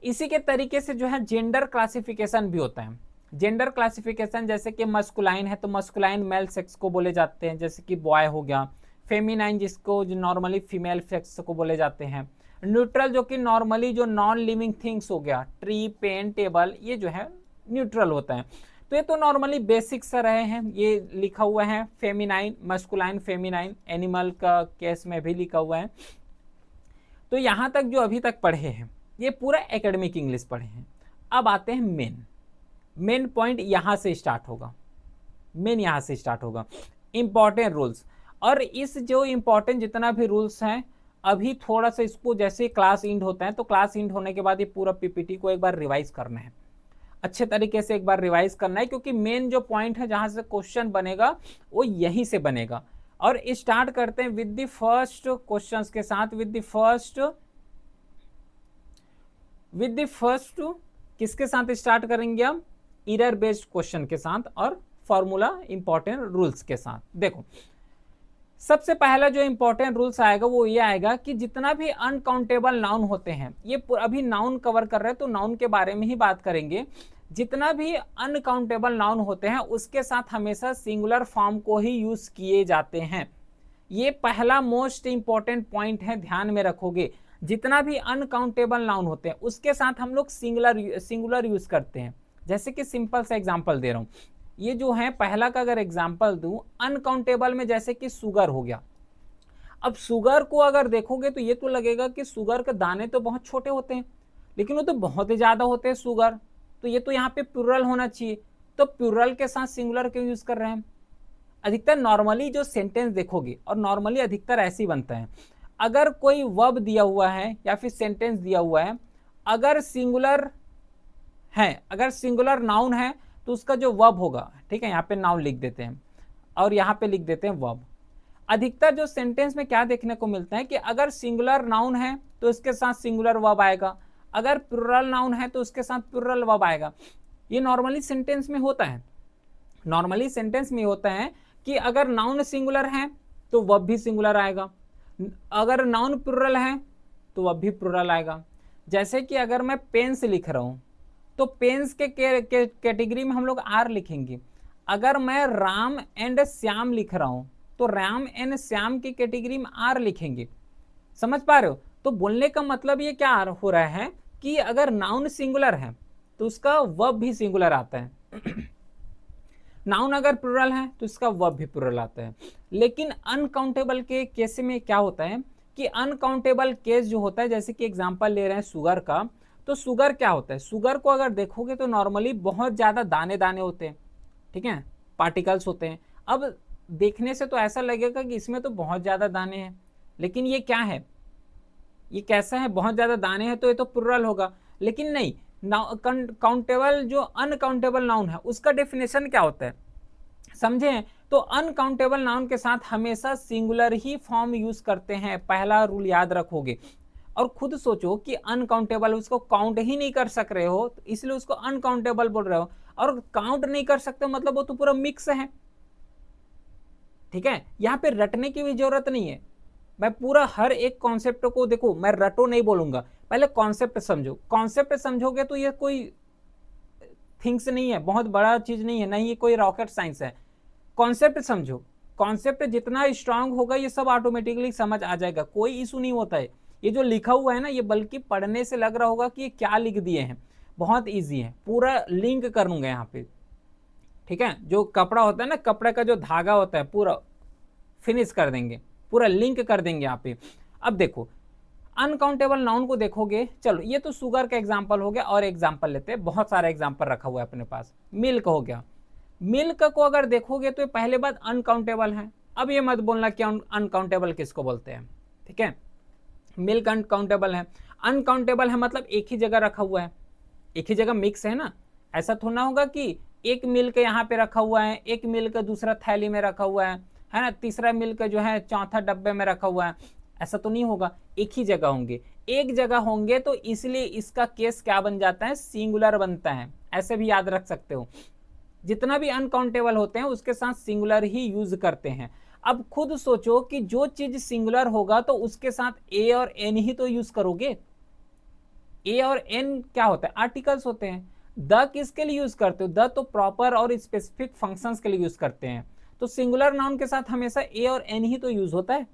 इसी के तरीके से जो है जेंडर क्लासिफिकेशन भी होता है। जेंडर क्लासिफिकेशन जैसे कि मस्कुलाइन है तो मस्कुलाइन मेल सेक्स को बोले जाते हैं, जैसे कि बॉय हो गया। फेमिनाइन जिसको जो नॉर्मली फीमेल सेक्स को बोले जाते हैं। न्यूट्रल जो कि नॉर्मली जो नॉन लिविंग थिंग्स हो गया, ट्री, पेन, टेबल, ये जो है न्यूट्रल होता है। तो ये तो नॉर्मली बेसिक्स रहे हैं। ये लिखा हुआ है फेमिनाइन, मस्कुलाइन, फेमिनाइन, एनिमल का केस में भी लिखा हुआ है। तो यहाँ तक जो अभी तक पढ़े हैं ये पूरा एकेडमिक इंग्लिश पढ़े हैं। अब आते हैं मेन। मेन पॉइंट यहाँ से स्टार्ट होगा, मेन यहाँ से स्टार्ट होगा। इंपॉर्टेंट रूल्स, और इस जो इंपॉर्टेंट जितना भी रूल्स हैं, अभी थोड़ा सा इसको जैसे क्लास इंड होता है, तो क्लास इंड होने के बाद ये पूरा पीपीटी को एक बार रिवाइज करना है, अच्छे तरीके से एक बार रिवाइज करना है, क्योंकि मेन जो पॉइंट है जहां से क्वेश्चन बनेगा वो यहीं से बनेगा। और स्टार्ट करते हैं विद द फर्स्ट क्वेश्चंस के साथ, विद द फर्स्ट किसके साथ स्टार्ट करेंगे हम? एरर बेस्ड क्वेश्चन के साथ और फॉर्मूला इंपॉर्टेंट रूल्स के साथ। देखो सबसे पहला जो इंपॉर्टेंट रूल्स आएगा वो ये आएगा कि जितना भी अनकाउंटेबल नाउन होते हैं, ये अभी नाउन कवर कर रहे हैं तो नाउन के बारे में ही बात करेंगे। जितना भी अनकाउंटेबल नाउन होते हैं उसके साथ हमेशा सिंगुलर फॉर्म को ही यूज किए जाते हैं। ये पहला मोस्ट इंपॉर्टेंट पॉइंट है, ध्यान में रखोगे। जितना भी अनकाउंटेबल नाउन होते हैं उसके साथ हम लोग सिंगुलर यूज करते हैं। जैसे कि सिंपल सा एग्जांपल दे रहा हूं, ये जो है पहला का अगर एग्जांपल दूं, अनकाउंटेबल में जैसे कि शुगर हो गया। अब शुगर को अगर देखोगे तो ये तो लगेगा कि शुगर के दाने तो बहुत छोटे होते हैं, लेकिन वो तो बहुत ही ज्यादा होते हैं शुगर, तो ये तो यहाँ पे प्लूरल होना चाहिए। तो प्लूरल के साथ सिंगुलर क्यों यूज कर रहे हैं? अधिकतर नॉर्मली जो सेंटेंस देखोगे, और नॉर्मली अधिकतर ऐसे ही बनता है, अगर कोई वर्ब दिया हुआ है या फिर सेंटेंस दिया हुआ है, अगर सिंगुलर है, अगर सिंगुलर नाउन है तो उसका जो वर्ब होगा, ठीक है, यहाँ पे नाउन लिख देते हैं और यहाँ पे लिख देते हैं वर्ब। अधिकतर जो सेंटेंस में क्या देखने को मिलता है कि अगर सिंगुलर नाउन है तो उसके साथ सिंगुलर वर्ब आएगा, अगर प्लूरल नाउन है तो उसके साथ प्लूरल वर्ब आएगा। ये नॉर्मली सेंटेंस में होता है, नॉर्मली सेंटेंस में होता है कि अगर नाउन सिंगुलर है तो वर्ब भी सिंगुलर आएगा, अगर नाउन प्लूरल है तो वर्ब भी प्लूरल आएगा। जैसे कि अगर मैं पेन्स लिख रहा हूं तो पेन्स के कैटेगरी में हम लोग आर लिखेंगे। अगर मैं राम एंड श्याम लिख रहा हूं तो राम एंड श्याम की कैटेगरी में आर लिखेंगे। समझ पा रहे हो? तो बोलने का मतलब ये क्या हो रहा है कि अगर नाउन सिंगुलर है तो उसका वर्ब भी सिंगुलर आता है नाउन अगर प्लूरल है तो इसका वर्ब भी प्लूरल आता है। लेकिन अनकाउंटेबल के केस में क्या होता है कि अनकाउंटेबल केस जो होता है, जैसे कि एग्जांपल ले रहे हैं शुगर का, तो शुगर क्या होता है, शुगर को अगर देखोगे तो नॉर्मली बहुत ज्यादा दाने दाने होते हैं, ठीक है, पार्टिकल्स होते हैं। अब देखने से तो ऐसा लगेगा कि इसमें तो बहुत ज्यादा दाने हैं, लेकिन ये क्या है, ये कैसा है, बहुत ज्यादा दाने हैं तो ये तो प्लूरल होगा। लेकिन नहीं, काउंटेबल जो अनकाउंटेबल नाउन है उसका डेफिनेशन क्या होता है, समझे? तो अनकाउंटेबल नाउन के साथ हमेशा सिंगुलर ही फॉर्म यूज करते हैं, पहला रूल याद रखोगे। और खुद सोचो कि अनकाउंटेबल, उसको काउंट ही नहीं कर सक रहे हो तो इसलिए उसको अनकाउंटेबल बोल रहे हो, और काउंट नहीं कर सकते मतलब वो तो पूरा मिक्स है, ठीक है। यहाँ पे रटने की भी जरूरत नहीं है, मैं पूरा हर एक कॉन्सेप्ट को देखो, मैं रटो नहीं बोलूंगा, पहले कॉन्सेप्ट समझो। कॉन्सेप्ट समझोगे तो ये कोई थिंग्स नहीं है, बहुत बड़ा चीज नहीं है, नहीं ये कोई रॉकेट साइंस है। कॉन्सेप्ट समझो, कॉन्सेप्ट जितना स्ट्रांग होगा ये सब ऑटोमेटिकली समझ आ जाएगा, कोई इशू नहीं होता है। ये जो लिखा हुआ है ना, ये बल्कि पढ़ने से लग रहा होगा कि ये क्या लिख दिए हैं, बहुत ईजी है, पूरा लिंक कर लूंगा यहाँ पे, ठीक है। जो कपड़ा होता है ना, कपड़े का जो धागा होता है पूरा फिनिश कर देंगे, पूरा लिंक कर देंगे यहाँ पे। अब देखो अनकाउंटेबल नाउन को देखोगे, चलो ये तो शुगर का एग्जांपल हो गया, और एग्जांपल लेते हैं, बहुत सारा एग्जांपल रखा हुआ है अपने पास। मिल्क हो गया, मिल्क को अगर देखोगे तो पहले बात अनकाउंटेबल है। अब ये मत बोलना कि अनकाउंटेबल किसको बोलते हैं, ठीक है। मिल्क अनकाउंटेबल है, अनकाउंटेबल है मतलब एक ही जगह रखा हुआ है, एक ही जगह मिक्स है ना। ऐसा थोड़ा होगा कि एक मिल्क यहाँ पे रखा हुआ है, एक मिल्क दूसरा थैली में रखा हुआ है ना, तीसरा मिल्क जो है चौथा डब्बे में रखा हुआ है, ऐसा तो नहीं होगा, एक ही जगह होंगे। एक जगह होंगे तो इसलिए इसका केस क्या बन जाता है, सिंगुलर बनता है, ऐसे भी याद रख सकते हो। जितना भी अनकाउंटेबल होते हैं उसके साथ सिंगुलर ही यूज करते हैं। अब खुद सोचो कि जो चीज सिंगुलर होगा तो उसके साथ ए और एन ही तो यूज करोगे। ए और एन क्या होता है, आर्टिकल्स होते हैं। द किसके लिए यूज करते हो, द तो प्रॉपर और स्पेसिफिक फंक्शंस के लिए यूज करते हैं। तो सिंगुलर नाउन के साथ हमेशा ए और एन ही तो यूज होता है,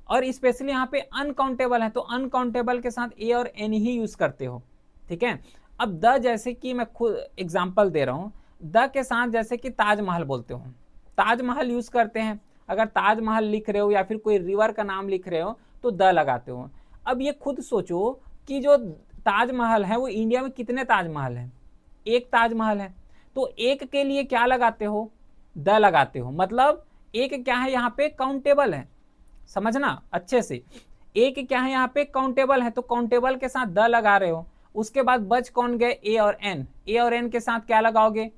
और स्पेशली यहाँ पे अनकाउंटेबल है तो अनकाउंटेबल के साथ ए और एन ही यूज करते हो, ठीक है। अब द, जैसे कि मैं खुद एग्जांपल दे रहा हूं, द के साथ जैसे कि ताजमहल बोलते हो, ताजमहल यूज करते हैं। अगर ताजमहल लिख रहे हो या फिर कोई रिवर का नाम लिख रहे हो तो द लगाते हो। अब ये खुद सोचो कि जो ताजमहल है वो इंडिया में कितने ताजमहल हैं, एक ताजमहल है, तो एक के लिए क्या लगाते हो, द लगाते हो। मतलब एक क्या है यहाँ पे, काउंटेबल है, समझना अच्छे से। एक क्या है यहाँ पे, काउंटेबल है, तो काउंटेबल के साथ द लगा रहे हो। उसके बाद बच कौन गए, ए और एन। ए और एन के साथ क्या लगाओगे,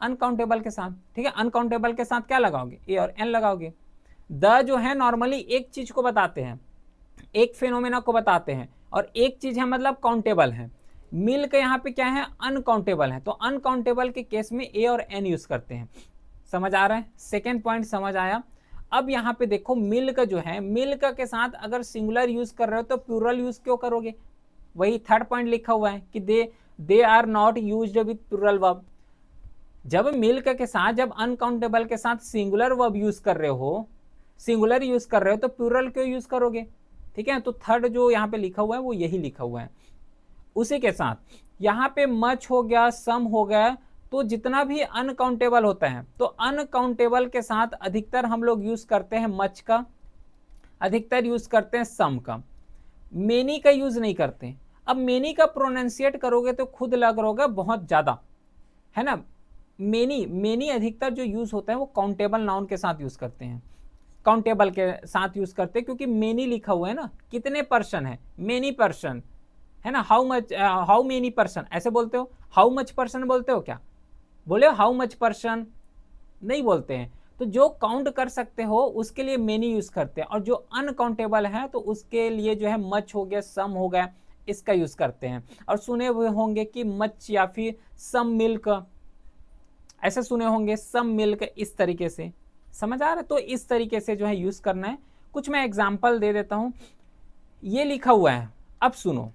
अनकाउंटेबल के साथ, ठीक है। अनकाउंटेबल के साथ क्या लगाओगे, ए और एन लगाओगे। द जो है नॉर्मली एक चीज को बताते हैं, एक फिनोमेना को बताते हैं, और एक चीज है मतलब काउंटेबल है। मिल्क यहाँ पे क्या है, अनकाउंटेबल है, तो अनकाउंटेबल के केस में ए और एन यूज करते हैं। समझ आ रहा है, सेकेंड पॉइंट समझ आया। अब यहाँ पे देखो मिल्क जो है, मिल्क के साथ अगर सिंगुलर यूज कर रहे हो तो प्लूरल यूज क्यों करोगे, वही थर्ड पॉइंट लिखा हुआ है कि they are not used with plural verb. जब मिल्क के साथ, जब अनकाउंटेबल के साथ सिंगुलर वर्ब यूज कर रहे हो, सिंगुलर यूज कर रहे हो, तो प्लूरल क्यों यूज करोगे? ठीक है, तो थर्ड जो यहाँ पे लिखा हुआ है वो यही लिखा हुआ है। उसी के साथ यहाँ पे मच हो गया, सम हो गया, तो जितना भी अनकाउंटेबल होता है, तो अनकाउंटेबल के साथ अधिकतर हम लोग यूज करते हैं मच का, अधिकतर यूज करते हैं सम का, मेनी का यूज नहीं करते। अब मेनी का प्रोनाउंसिएट करोगे तो खुद लग रहा होगा बहुत ज्यादा, है ना। मेनी, मेनी अधिकतर जो यूज होता है वो काउंटेबल नाउन के साथ यूज करते हैं, काउंटेबल के साथ यूज करते हैं, क्योंकि मेनी लिखा हुआ है ना, कितने पर्सन है, मेनी पर्सन, है ना। How much, how many person ऐसे बोलते हो, हाउ मच पर्सन बोलते हो क्या? बोले हाउ मच पर्सन नहीं बोलते हैं। तो जो काउंट कर सकते हो उसके लिए मेनी यूज करते हैं, और जो अनकाउंटेबल है तो उसके लिए जो है मच हो गया, सम हो गया, इसका यूज करते हैं। और सुने हुए होंगे कि मच या फिर सम मिल्क, ऐसे सुने होंगे, सम मिल्क, इस तरीके से, समझ आ रहा है? तो इस तरीके से जो है यूज करना है। कुछ मैं एग्जाम्पल दे देता हूं। ये लिखा हुआ है, अब सुनो,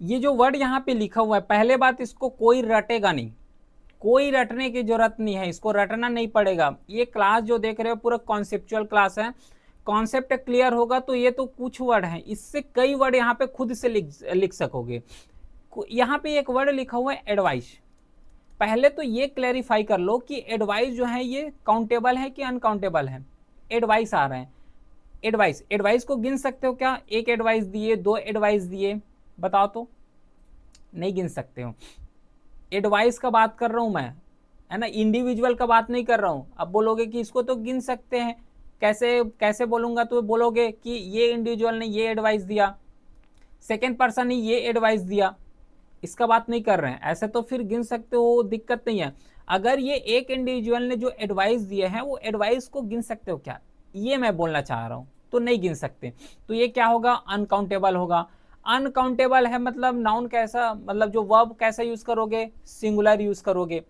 ये जो वर्ड यहाँ पे लिखा हुआ है, पहले बात इसको कोई रटेगा नहीं, कोई रटने की जरूरत नहीं है, इसको रटना नहीं पड़ेगा। ये क्लास जो देख रहे हो पूरा कॉन्सेप्चुअल क्लास है, कॉन्सेप्ट क्लियर होगा तो ये तो कुछ वर्ड है, इससे कई वर्ड यहाँ पे खुद से लिख सकोगे। यहाँ पे एक वर्ड लिखा हुआ है एडवाइस। पहले तो ये क्लैरिफाई कर लो कि एडवाइस जो है ये काउंटेबल है कि अनकाउंटेबल है। एडवाइस आ रहे हैं, एडवाइस, एडवाइस को गिन सकते हो क्या? एक एडवाइस दिए, दो एडवाइस दिए, बताओ तो, नहीं गिन सकते हो। एडवाइस का बात कर रहा हूं मैं, है ना, इंडिविजुअल का बात नहीं कर रहा हूं। अब बोलोगे कि इसको तो गिन सकते हैं, कैसे कैसे बोलूंगा? तो बोलोगे कि ये इंडिविजुअल ने ये एडवाइस दिया, सेकेंड पर्सन ने ये एडवाइस दिया, इसका बात नहीं कर रहे हैं, ऐसे तो फिर गिन सकते हो, दिक्कत नहीं है। अगर ये एक इंडिविजुअल ने जो एडवाइस दिए हैं वो एडवाइस को गिन सकते हो क्या, ये मैं बोलना चाह रहा हूं। तो नहीं गिन सकते, तो ये क्या होगा? अनकाउंटेबल होगा। अनकाउंटेबल है मतलब नाउन कैसा, मतलब जो वर्ब कैसा यूज करोगे? सिंगुलर यूज करोगे,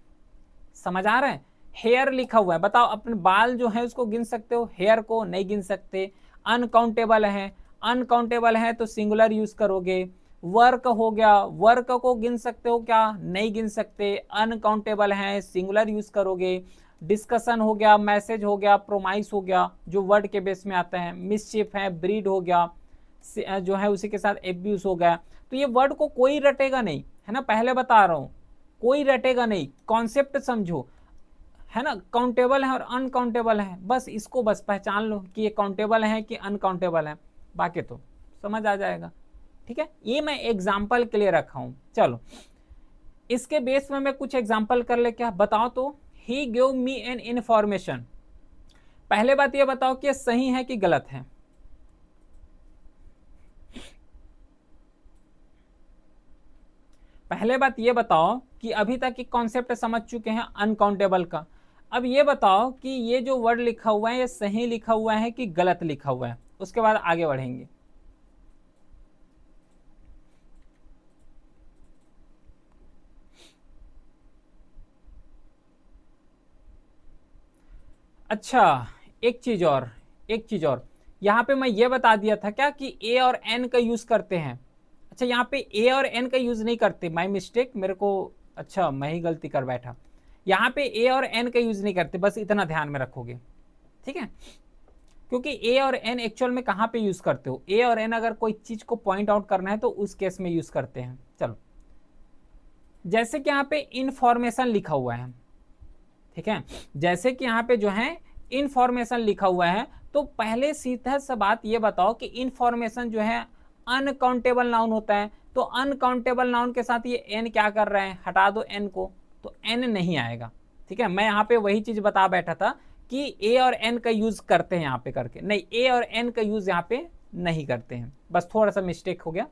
समझ आ रहा है? हेयर लिखा हुआ है, बताओ अपने बाल जो है उसको गिन सकते हो? हेयर को नहीं गिन सकते, अनकाउंटेबल है, अनकाउंटेबल है तो सिंगुलर यूज करोगे। वर्क हो गया, वर्क को गिन सकते हो क्या? नहीं गिन सकते, अनकाउंटेबल है, सिंगुलर यूज करोगे। डिस्कशन हो गया, मैसेज हो गया, प्रोमाइस हो गया, जो वर्ड के बेस में आता है। मिसचिफ है, ब्रीड हो गया, जो है उसी के साथ एब्यूज हो गया। तो ये वर्ड को कोई रटेगा नहीं, है ना, पहले बता रहा हूं, कोई रटेगा नहीं, कॉन्सेप्ट समझो, है ना। काउंटेबल है और अनकाउंटेबल है, बस इसको बस पहचान लो कि ये काउंटेबल है कि अनकाउंटेबल है, बाकी तो समझ आ जाएगा। ठीक है, ये मैं एग्जाम्पल के लिए रखा हूं। चलो इसके बेस में मैं कुछ एग्जाम्पल कर ले, क्या बताओ तो। ही गिव मी एन इन्फॉर्मेशन, पहले बात ये बताओ कि ये सही है कि गलत है? पहले बात ये बताओ कि अभी तक एक कॉन्सेप्ट समझ चुके हैं अनकाउंटेबल का। अब ये बताओ कि ये जो वर्ड लिखा हुआ है ये सही लिखा हुआ है कि गलत लिखा हुआ है, उसके बाद आगे बढ़ेंगे। अच्छा, एक चीज और, एक चीज और, यहाँ पे मैं ये बता दिया था क्या कि ए और एन का यूज करते हैं। अच्छा, यहाँ पे ए और एन का यूज नहीं करते, माई मिस्टेक, मेरे को, अच्छा मैं ही गलती कर बैठा। यहाँ पे ए और एन का यूज नहीं करते, बस इतना ध्यान में रखोगे, ठीक है। क्योंकि ए और एन एक्चुअल में कहाँ पे यूज करते हो? ए और एन अगर कोई चीज को पॉइंट आउट करना है तो उस केस में यूज करते हैं। चलो, जैसे कि यहाँ पे इंफॉर्मेशन लिखा हुआ है, ठीक है, जैसे कि यहाँ पे जो है इंफॉर्मेशन लिखा हुआ है, तो पहले सीधा सा बात ये बताओ कि इंफॉर्मेशन जो है अनकाउंटेबल नाउन होता है, तो अनकाउंटेबल नाउन के साथ ये एन क्या कर रहे हैं? हटा दो एन को, तो एन नहीं आएगा। ठीक है, मैं यहाँ पे वही चीज बता बैठा था कि ए और एन का यूज करते हैं यहाँ पे करके, नहीं, ए और एन का यूज यहाँ पे नहीं करते हैं, बस थोड़ा सा मिस्टेक हो गया।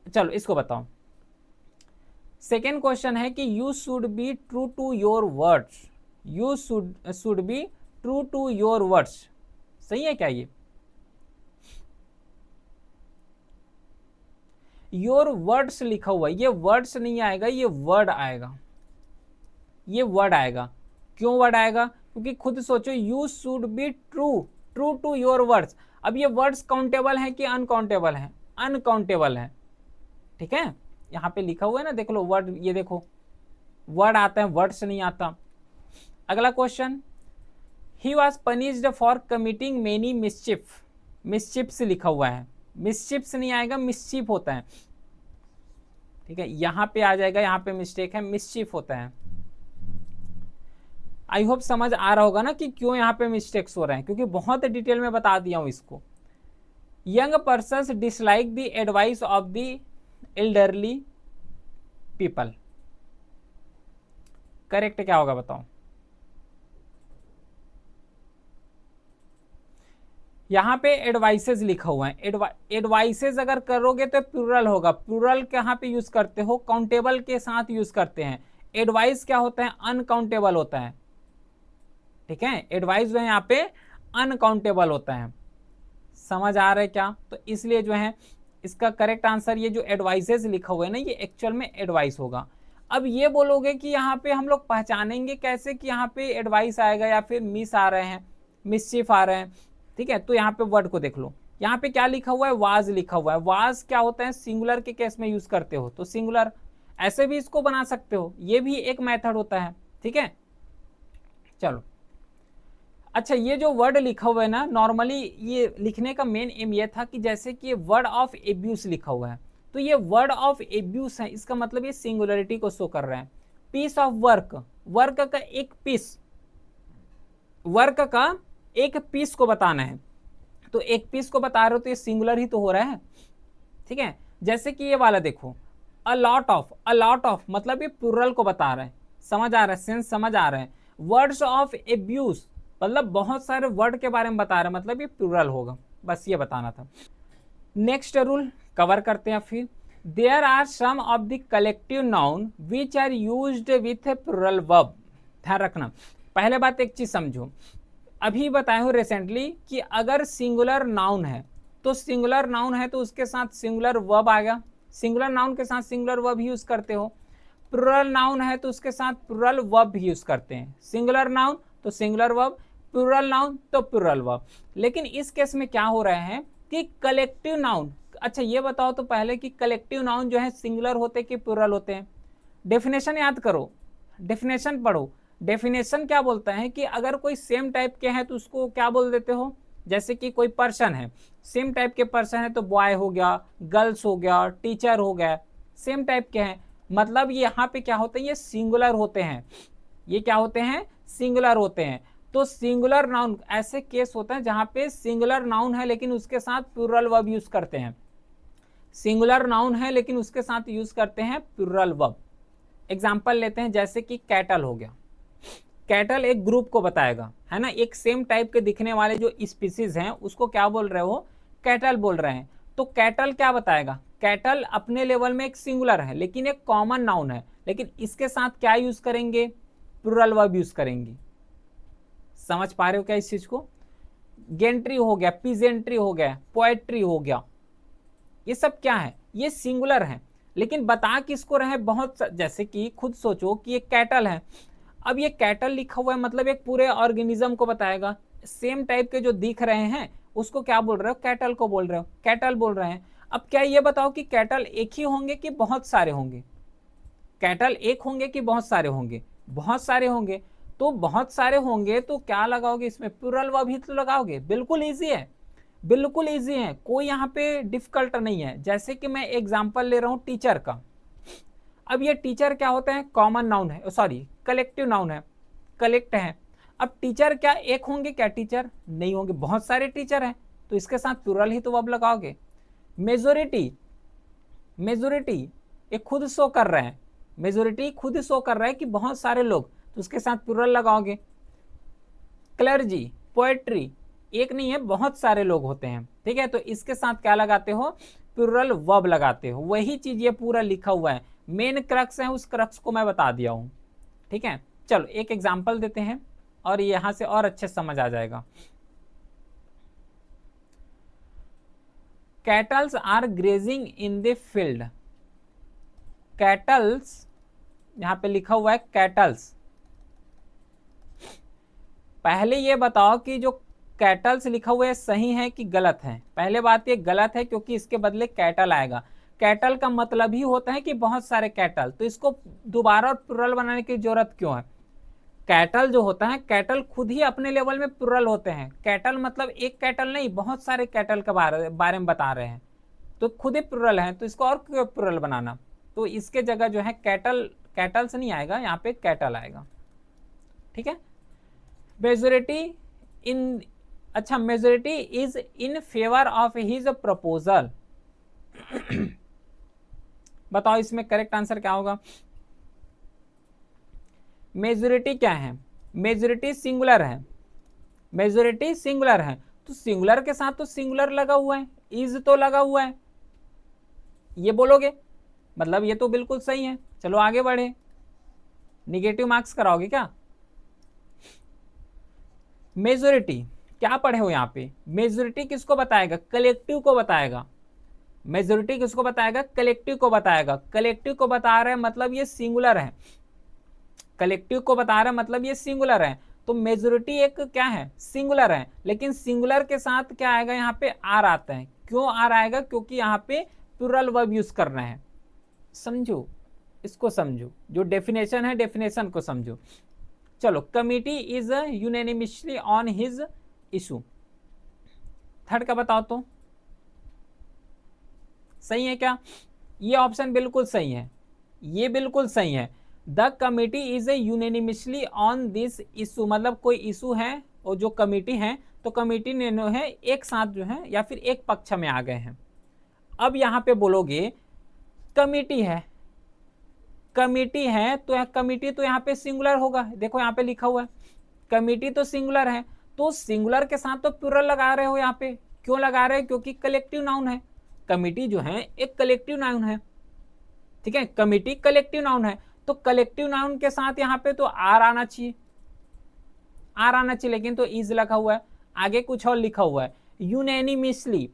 चलो इसको बताओ। सेकेंड क्वेश्चन है कि you should be true to your words, you should be true to your words, सही है क्या? ये योर वर्ड्स लिखा हुआ है, ये वर्ड्स नहीं आएगा, ये वर्ड आएगा, ये वर्ड आएगा। क्यों वर्ड आएगा? क्योंकि खुद सोचो, you should be true, true to your words. अब ये वर्ड्स काउंटेबल है कि अनकाउंटेबल है? अनकाउंटेबल है, ठीक है, यहाँ पे लिखा हुआ है ना, देख लो वर्ड, ये देखो वर्ड आता है, वर्ड्स नहीं आता। अगला question, he was punished for committing many mischief, mischiefs लिखा हुआ है, मिसचिप्स नहीं आएगा, मिसचिफ होता है, ठीक है, यहां पे आ जाएगा, यहां पे मिस्टेक है, मिसचिफ होता है। आई होप समझ आ रहा होगा ना कि क्यों यहाँ पे मिस्टेक्स हो रहे हैं, क्योंकि बहुत डिटेल में बता दिया हूं इसको। Young person dislike the advice of the elderly people, correct क्या होगा बताओ। यहाँ पे एडवाइसेज लिखा हुआ है, एडवाइसेज अगर करोगे तो प्लूरल होगा, प्लूरल कहाँ पे यूज करते हो, काउंटेबल के साथ यूज करते हैं। एडवाइस क्या होता है, अनकाउंटेबल होता है, ठीक है, एडवाइस जो है यहाँ पे अनकाउंटेबल होता है। समझ आ रहा है क्या, तो इसलिए जो है इसका करेक्ट आंसर ये जो एडवाइसेज लिखा हुआ है ना, ये एक्चुअल में एडवाइस होगा। अब ये बोलोगे कि यहाँ पे हम लोग पहचानेंगे कैसे कि यहाँ पे एडवाइस आएगा या फिर मिस आ रहे हैं, मिसचिफ आ रहे हैं, ठीक है, तो यहाँ पे वर्ड को देख लो, यहाँ पे क्या लिखा हुआ है, वाज लिखा हुआ है। वाज क्या होता है, सिंगुलर के केस में यूज करते हो तो सिंगुलर, ऐसे भी इसको बना सकते हो, ये भी एक मेथड होता है, ठीक है। चलो अच्छा, ये जो वर्ड लिखा हुआ है ना, नॉर्मली ये लिखने का मेन एम ये था कि जैसे कि ये वर्ड ऑफ एब्यूज लिखा हुआ है, तो ये वर्ड ऑफ एब्यूज है, इसका मतलब ये सिंगुलरिटी को शो कर रहा है। पीस ऑफ वर्क, वर्क का एक पीस, वर्क का एक पीस को बताना है, तो एक पीस को बता रहे हो तो ये सिंगुलर ही तो हो रहा है, ठीक है। जैसे कि ये वाला देखो, अ lot of, a lot of मतलब ये प्लूरल को बता रहा है, समझ आ रहा है, सेंस समझ आ रहा है। वर्ड्स ऑफ एब्यूज मतलब बहुत सारे वर्ड के बारे में बता रहा है, मतलब ये प्लूरल होगा, बस ये बताना था। नेक्स्ट रूल कवर करते हैं फिर। There are some of the collective noun which are used with a plural verb. ध्यान रखना, पहले बात एक चीज समझो, अभी बताया हूं रिसेंटली कि अगर सिंगुलर नाउन है तो सिंगुलर नाउन है तो उसके साथ सिंगुलर वर्ब आएगा, सिंगुलर नाउन के साथ सिंगुलर वर्ब यूज करते हो। प्लूरल नाउन है तो उसके साथ प्लूरल वर्ब यूज करते हैं, सिंगुलर नाउन तो सिंगुलर वर्ब, प्लूरल नाउन तो प्लूरल वर्ब। लेकिन इस केस में क्या हो रहा है कि कलेक्टिव नाउन, अच्छा ये बताओ तो पहले कि कलेक्टिव नाउन जो है सिंगुलर होते कि प्लूरल होते हैं। डेफिनेशन याद करो, डेफिनेशन पढ़ो। डेफिनेशन क्या बोलता है कि अगर कोई सेम टाइप के हैं तो उसको क्या बोल देते हो, जैसे कि कोई पर्सन है, सेम टाइप के पर्सन है तो बॉय हो गया, गर्ल्स हो गया, टीचर हो गया, सेम टाइप के हैं, मतलब ये यहाँ पे क्या होते हैं, ये सिंगुलर होते हैं, ये क्या होते हैं, सिंगुलर होते हैं। तो सिंगुलर नाउन ऐसे केस होता है जहां पे सिंगुलर नाउन है लेकिन उसके साथ प्लूरल वर्ब यूज करते हैं, सिंगुलर नाउन है लेकिन उसके साथ यूज करते हैं प्लूरल वर्ब। एग्जांपल लेते हैं, जैसे कि कैटल हो गया, कैटल एक ग्रुप को बताएगा, है ना, एक सेम टाइप के दिखने वाले जो स्पीसीज हैं उसको क्या बोल रहे हो, कैटल बोल रहे हैं। तो कैटल क्या बताएगा, कैटल अपने लेवल में एक सिंगुलर है लेकिन एक कॉमन नाउन है, लेकिन इसके साथ क्या यूज करेंगे, प्लूरल वर्ब यूज करेंगे। समझ पा रहे हो क्या इस चीज को। गेंट्री हो गया, पीजेंट्री हो गया, पोएट्री हो गया, ये सब क्या है, ये सिंगुलर है लेकिन बता किसको रहे बहुत, जैसे कि खुद सोचो कि ये कैटल है, अब ये कैटल लिखा हुआ है मतलब एक पूरे ऑर्गेनिज्म को बताएगा, सेम टाइप के जो दिख रहे हैं उसको क्या बोल रहे हो, कैटल को बोल रहे हो, कैटल बोल रहे हैं। अब क्या ये बताओ कि कैटल एक ही होंगे कि बहुत सारे होंगे, कैटल एक होंगे कि बहुत सारे होंगे, बहुत सारे होंगे, तो बहुत सारे होंगे तो क्या लगाओगे इसमें, प्लूरल वर्ब ही तो लगाओगे। बिल्कुल ईजी है, बिल्कुल ईजी है, कोई यहाँ पे डिफिकल्ट नहीं है। जैसे कि मैं एग्जांपल ले रहा हूँ टीचर का, अब ये टीचर क्या होता है, कॉमन नाउन है, सॉरी कलेक्टिव नाउन है, कलेक्ट है। अब टीचर क्या एक होंगे क्या, टीचर नहीं होंगे, बहुत सारे टीचर हैं तो इसके साथ प्लूरल ही तो वर्ब लगाओगे। मेजोरिटी, मेजोरिटी ये खुद शो कर रहे हैं, मेजोरिटी खुद शो कर रहा है कि बहुत सारे लोग, तो उसके साथ प्लूरल लगाओगे। क्लर्जी, पोएट्री एक नहीं है बहुत सारे लोग होते हैं, ठीक है, तो इसके साथ क्या लगाते हो, प्लूरल वर्ब लगाते हो। वही चीज ये पूरा लिखा हुआ है, मेन क्रक्स है, उस क्रक्स को मैं बता दिया हूं, ठीक है। चलो एक एग्जांपल देते हैं और यहां से और अच्छे समझ आ जाएगा। Cattles are grazing in the field, cattles यहां पे लिखा हुआ है कैटल्स। पहले ये बताओ कि जो कैटल्स लिखा हुआ है सही है कि गलत है। पहले बात ये गलत है क्योंकि इसके बदले कैटल आएगा। कैटल का मतलब ही होता है कि बहुत सारे कैटल, तो इसको दोबारा प्लुरल बनाने की जरूरत क्यों है? कैटल जो होता है, कैटल खुद ही अपने लेवल में प्लुरल होते हैं। कैटल मतलब एक कैटल नहीं, बहुत सारे कैटल के बारे में बता रहे हैं, तो खुद ही प्लुरल है, तो इसको और क्यों प्लुरल बनाना? तो इसके जगह जो है कैटल, कैटल्स नहीं आएगा, यहाँ पे कैटल आएगा। ठीक है। मेजोरिटी इन, अच्छा, majority is in favour of his proposal. बताओ इसमें करेक्ट आंसर क्या होगा? मेजोरिटी क्या है? मेजोरिटी सिंगुलर है, मेजोरिटी सिंगुलर है, तो सिंगुलर के साथ तो सिंगुलर लगा हुआ है, इज तो लगा हुआ है, ये बोलोगे, मतलब ये तो बिल्कुल सही है। चलो आगे बढ़े, निगेटिव मार्क्स कराओगे क्या? मेजोरिटी क्या पढ़े हो यहाँ पे? मेजोरिटी किसको बताएगा? कलेक्टिव को बताएगा। मेजोरिटी किसको बताएगा? कलेक्टिव को बताएगा। कलेक्टिव को बता रहे हैं मतलब ये सिंगुलर है, कलेक्टिव को बता रहे हैं मतलब ये सिंगुलर है, तो मेजोरिटी एक क्या है? सिंगुलर है, लेकिन सिंगुलर के साथ क्या आएगा? यहाँ पे आर आता है। क्यों आर आएगा? क्योंकि यहाँ पे प्लुरल वर्ब यूज करना है। समझो, इसको समझो, जो डेफिनेशन है डेफिनेशन को समझो। चलो, committee is unanimously on his issue. Third का बताओ तो सही है क्या? ये ऑप्शन बिल्कुल सही है, ये बिल्कुल सही है। The committee is a unanimously on this issue, मतलब कोई इशू है और जो कमिटी है, तो कमिटी ने है एक साथ जो है या फिर एक पक्ष में आ गए हैं। अब यहां पे बोलोगे कमिटी है, कमिटी है तो कमिटी तो यहाँ पे सिंगुलर होगा, देखो यहाँ पे लिखा हुआ है कमिटी तो सिंगुलर है, तो सिंगुलर के साथ तो प्लुरल लगा रहे हो यहाँ पे। क्यों लगा रहे हो? क्योंकि कलेक्टिव नाउन है, कमिटी जो है एक कलेक्टिव नाउन है। ठीक है, कमिटी कलेक्टिव नाउन है, तो कलेक्टिव नाउन के साथ यहाँ पे तो आर आना चाहिए, आर आना चाहिए, लेकिन तो इज लिखा हुआ है। आगे कुछ और लिखा हुआ है, यूनैनिमसली,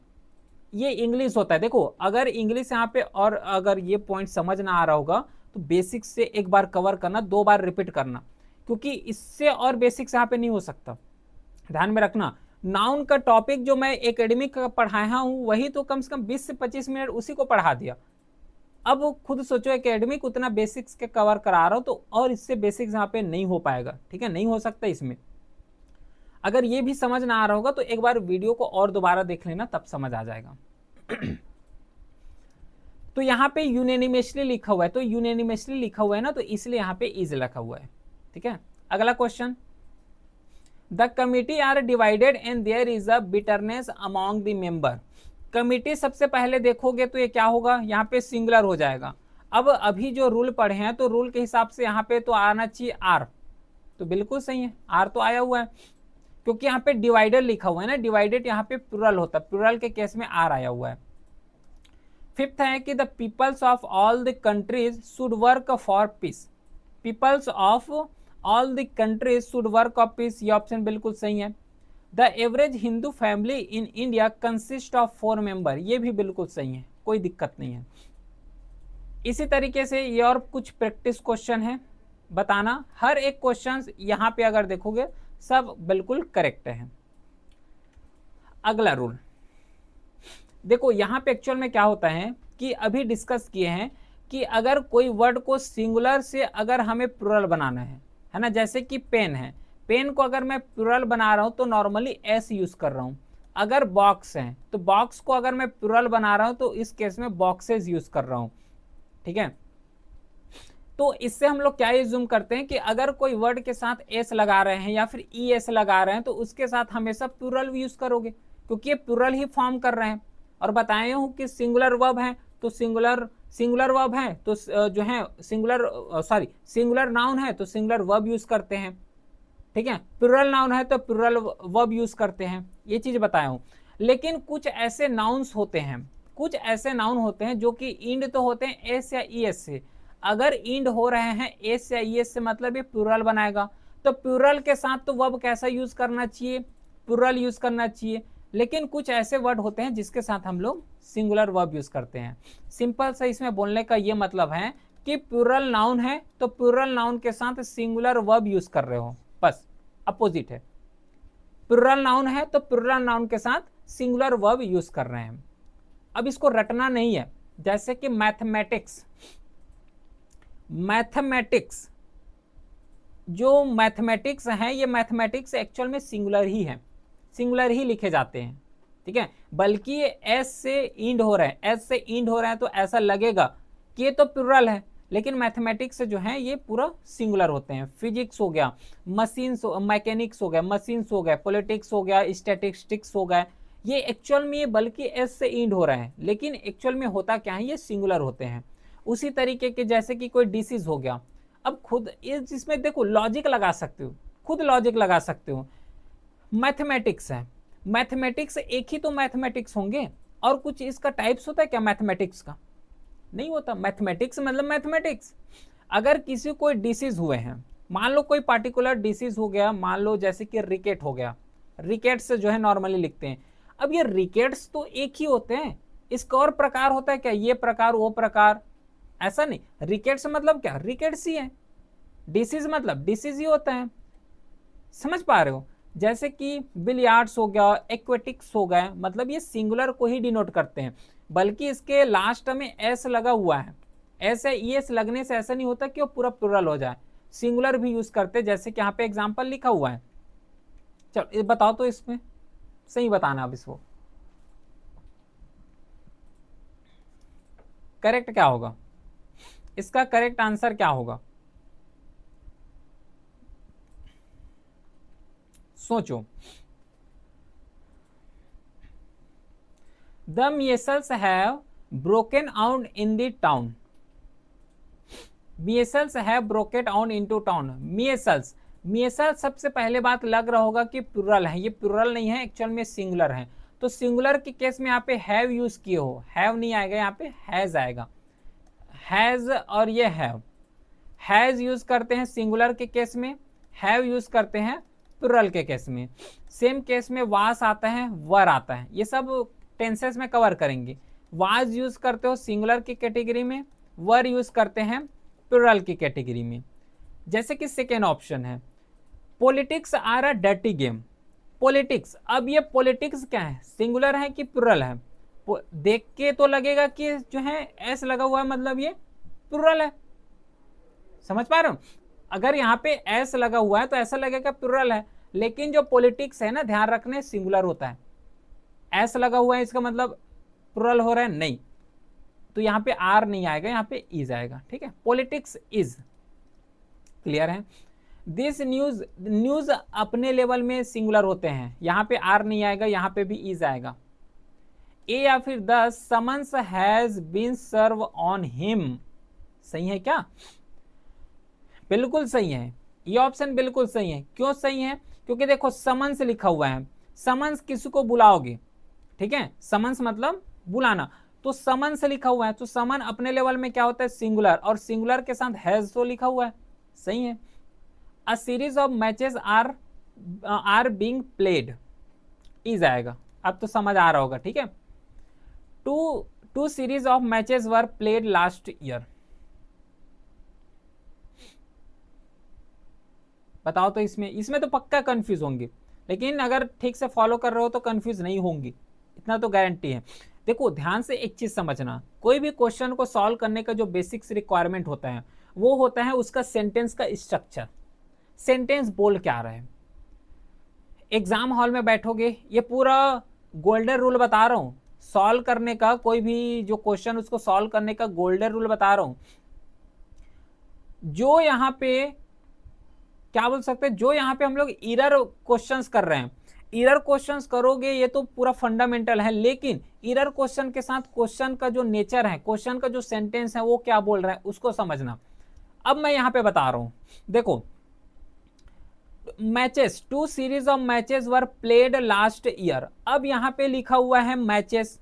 ये इंग्लिश होता है। देखो अगर इंग्लिश यहाँ पे, और अगर ये पॉइंट समझ ना आ रहा होगा तो बेसिक से एक बार कवर करना, 2 बार रिपीट करना, क्योंकि इससे और बेसिक्स यहाँ पे नहीं हो सकता। ध्यान में रखना, नाउन का टॉपिक जो मैं एकेडमिक का पढ़ाया हूँ वही तो कम से कम 20 से 25 मिनट उसी को पढ़ा दिया। अब खुद सोचो एकेडमिक उतना बेसिक्स के कवर करा रहा हूँ, तो और इससे बेसिक्स यहाँ पे नहीं हो पाएगा। ठीक है, नहीं हो सकता इसमें। अगर ये भी समझ ना आ रहा होगा तो एक बार वीडियो को और दोबारा देख लेना, तब समझ आ जाएगा। तो यहाँ पे यूनेनिमसली लिखा हुआ है, तो यूनेनिमसली लिखा हुआ है ना, तो इसलिए यहाँ पे इज लिखा हुआ है। ठीक है, अगला question, the committee are divided and there is a bitterness among the member. Committee सबसे पहले देखोगे तो ये क्या होगा? यहाँ पे सिंगुलर हो जाएगा। अब अभी जो रूल पढ़े हैं तो रूल के हिसाब से यहाँ पे तो आना चाहिए आर, तो बिल्कुल सही है, आर तो आया हुआ है, क्योंकि यहाँ पे डिवाइडेड लिखा हुआ है ना, डिवाइडेड यहाँ पे प्लुरल होता है, प्लुरल के केस में आर आया हुआ है। फिफ्थ है कि the peoples of all the countries should work for peace. Peoples of all the countries should work of peace, ये ऑप्शन बिल्कुल सही है। The average Hindu family in India consist of 4 member, ये भी बिल्कुल सही है, कोई दिक्कत नहीं है। इसी तरीके से ये और कुछ प्रैक्टिस क्वेश्चन है, बताना। हर एक क्वेश्चन यहाँ पे अगर देखोगे सब बिल्कुल करेक्ट है। अगला रूल देखो, यहाँ पे एक्चुअल में क्या होता है कि अभी डिस्कस किए हैं कि अगर कोई वर्ड को सिंगुलर से अगर हमें प्लुरल बनाना है ना, जैसे कि पेन है, पेन को अगर मैं प्लुरल बना रहा हूं तो नॉर्मली एस यूज कर रहा हूं। अगर बॉक्स है तो बॉक्स को अगर मैं प्लुरल बना रहा हूं तो इस केस में बॉक्सेस यूज कर रहा हूं। ठीक है, तो इससे हम लोग क्या यूज करते हैं कि अगर कोई वर्ड के साथ एस लगा रहे हैं या फिर ई एस लगा रहे हैं तो उसके साथ हमेशा प्लुरल यूज करोगे, क्योंकि ये प्लुरल ही फॉर्म कर रहे हैं। और बताए हूं कि सिंगुलर वर्ब है तो सिंगुलर वर्ब है तो जो है सिंगुलर नाउन है तो सिंगुलर वर्ब यूज करते हैं। ठीक है, प्लुरल नाउन है तो प्लुरल वर्ब यूज करते हैं, ये चीज बताया हूं। लेकिन कुछ ऐसे नाउन्स होते हैं, कुछ ऐसे नाउन होते हैं जो कि इंड तो होते हैं एस या ई एस से। अगर इंड हो रहे हैं एस या ई एस से मतलब ये प्लुरल बनाएगा, तो प्लुरल के साथ तो वर्ब कैसा यूज करना चाहिए? प्लुरल यूज करना चाहिए। लेकिन कुछ ऐसे वर्ड होते हैं जिसके साथ हम लोग सिंगुलर वर्ब यूज करते हैं। सिंपल सा इसमें बोलने का ये मतलब है कि प्लुरल नाउन है तो प्लुरल नाउन के साथ सिंगुलर वर्ब यूज कर रहे हो, बस अपोजिट है। प्लुरल नाउन है तो प्लुरल नाउन के साथ सिंगुलर वर्ब यूज कर रहे हैं। अब इसको रटना नहीं है, जैसे कि मैथमेटिक्स, मैथमेटिक्स जो मैथमेटिक्स है, ये मैथमेटिक्स एक्चुअल में सिंगुलर ही है, सिंगुलर ही लिखे जाते हैं, ठीक है। बल्कि ये एस से इंड हो रहा है, एस से इंड हो रहा है तो ऐसा लगेगा कि ये तो प्लुरल है, लेकिन मैथमेटिक्स जो है ये पूरा सिंगुलर होते हैं। फिजिक्स हो गया, मशीन्स, मैकेनिक्स हो गया, मशीन्स हो गया, पॉलिटिक्स हो गया, स्टैटिस्टिक्स हो गया, ये एक्चुअल में ये बल्कि एस से इंड हो रहा है, लेकिन एक्चुअल में होता क्या है, ये सिंगुलर होते हैं। उसी तरीके के जैसे कि कोई डिसीज हो गया, अब खुद इसमें देखो लॉजिक लगा सकते हो, खुद लॉजिक लगा सकते हो। मैथमेटिक्स है, मैथमेटिक्स एक ही तो मैथमेटिक्स होंगे, और कुछ इसका टाइप्स होता है क्या मैथमेटिक्स का? नहीं होता। मैथमेटिक्स मतलब मैथमेटिक्स। अगर किसी कोई डिसीज हुए हैं, मान लो कोई पार्टिकुलर डिसीज हो गया, मान लो जैसे कि रिकेट हो गया, रिकेट से जो है नॉर्मली लिखते हैं। अब ये रिकेट्स तो एक ही होते हैं, इसका और प्रकार होता है क्या, ये प्रकार वो प्रकार, ऐसा नहीं। रिकेट्स मतलब क्या, रिकेट्स ही है। डिसीज मतलब डिसीज ही होता है, समझ पा रहे हो। जैसे कि बिलियार्ड्स हो गया, एक्वेटिक्स हो गए, मतलब ये सिंगुलर को ही डिनोट करते हैं, बल्कि इसके लास्ट में एस लगा हुआ है। ऐसे ईएस लगने से ऐसा नहीं होता कि वो पूरा प्लुरल हो जाए, सिंगुलर भी यूज करते, जैसे कि यहाँ पे एग्जांपल लिखा हुआ है। चलो ये बताओ तो, इसमें सही बताना अब इसको, करेक्ट क्या होगा, इसका करेक्ट आंसर क्या होगा, सोचो। The measles have broken out in the town, measles have broken out into town. Measles, measles सबसे पहले बात लग रहा होगा कि प्लुरल है, ये प्लुरल नहीं है, एक्चुअल में सिंगुलर है। तो सिंगुलर के केस में यहाँ पे हैव यूज किए हो, हैव नहीं आएगा, यहाँ पे हैज आएगा, हैज और ये हैज यूज करते हैं सिंगुलर के केस में, हैव यूज करते हैं प्लुरल के केस में। सेम केस में वास आता है, वर आता है, ये सब टेंसेस में कवर करेंगे। वाज यूज करते हो सिंगुलर की कैटेगरी में, वर यूज करते हैं प्लुरल की कैटेगरी में। जैसे कि सेकेंड ऑप्शन है, politics are a dirty game. Politics, अब ये पॉलिटिक्स क्या है, सिंगुलर है कि प्लुरल है? देख के तो लगेगा कि जो है एस लगा हुआ है, मतलब ये प्लुरल है, समझ पा रहे हो। अगर यहाँ पे एस लगा हुआ है तो ऐसा लगेगा प्लुरल है, लेकिन जो पॉलिटिक्स है ना, ध्यान रखने, सिंगुलर होता है। एस लगा हुआ है इसका मतलब प्लुरल हो रहा है, नहीं, तो यहाँ पे आर नहीं आएगा, यहाँ पे इज आएगा, ठीक है। पॉलिटिक्स इज, क्लियर है। दिस न्यूज, न्यूज अपने लेवल में सिंगुलर होते हैं, यहाँ पे आर नहीं आएगा, यहाँ पे भी इज आएगा। ए या फिर the summons has been serve on him, सही है क्या? बिल्कुल सही है, ये ऑप्शन बिल्कुल सही है। क्यों सही है? क्योंकि देखो समन्स लिखा हुआ है, समन्स किसी को बुलाओगे, ठीक है, समन्स मतलब बुलाना, तो समन्स लिखा हुआ है, तो समन अपने लेवल में क्या होता है, सिंगुलर, और सिंगुलर के साथ हैज तो लिखा हुआ है, सही है। A series of matches are being played, is आएगा, अब तो समझ आ रहा होगा, ठीक है। Two series of matches were played last year, बताओ तो, इसमें तो पक्का कंफ्यूज होंगे, लेकिन अगर ठीक से फॉलो कर रहे हो तो कंफ्यूज नहीं होंगी, इतना तो गारंटी है। देखो ध्यान से एक चीज समझना, कोई भी क्वेश्चन को सॉल्व करने का जो बेसिक्स रिक्वायरमेंट होता है वो होता है उसका सेंटेंस का स्ट्रक्चर, सेंटेंस बोल क्या रहा है। एग्जाम हॉल में बैठोगे, ये पूरा गोल्डन रूल बता रहा हूं सॉल्व करने का, कोई भी जो क्वेश्चन उसको सॉल्व करने का गोल्डन रूल बता रहा हूं। जो यहाँ पे क्या बोल सकते हैं, जो यहाँ पे हम लोग एरर क्वेश्चंस कर रहे हैं, एरर क्वेश्चंस करोगे ये तो पूरा फंडामेंटल है, लेकिन एरर क्वेश्चन के साथ क्वेश्चन का जो नेचर है, क्वेश्चन का जो सेंटेंस है वो क्या बोल रहा है उसको समझना। अब मैं यहाँ पे बता रहा हूं, देखो matches, two series of matches were played last year, अब यहाँ पे लिखा हुआ है मैचेस,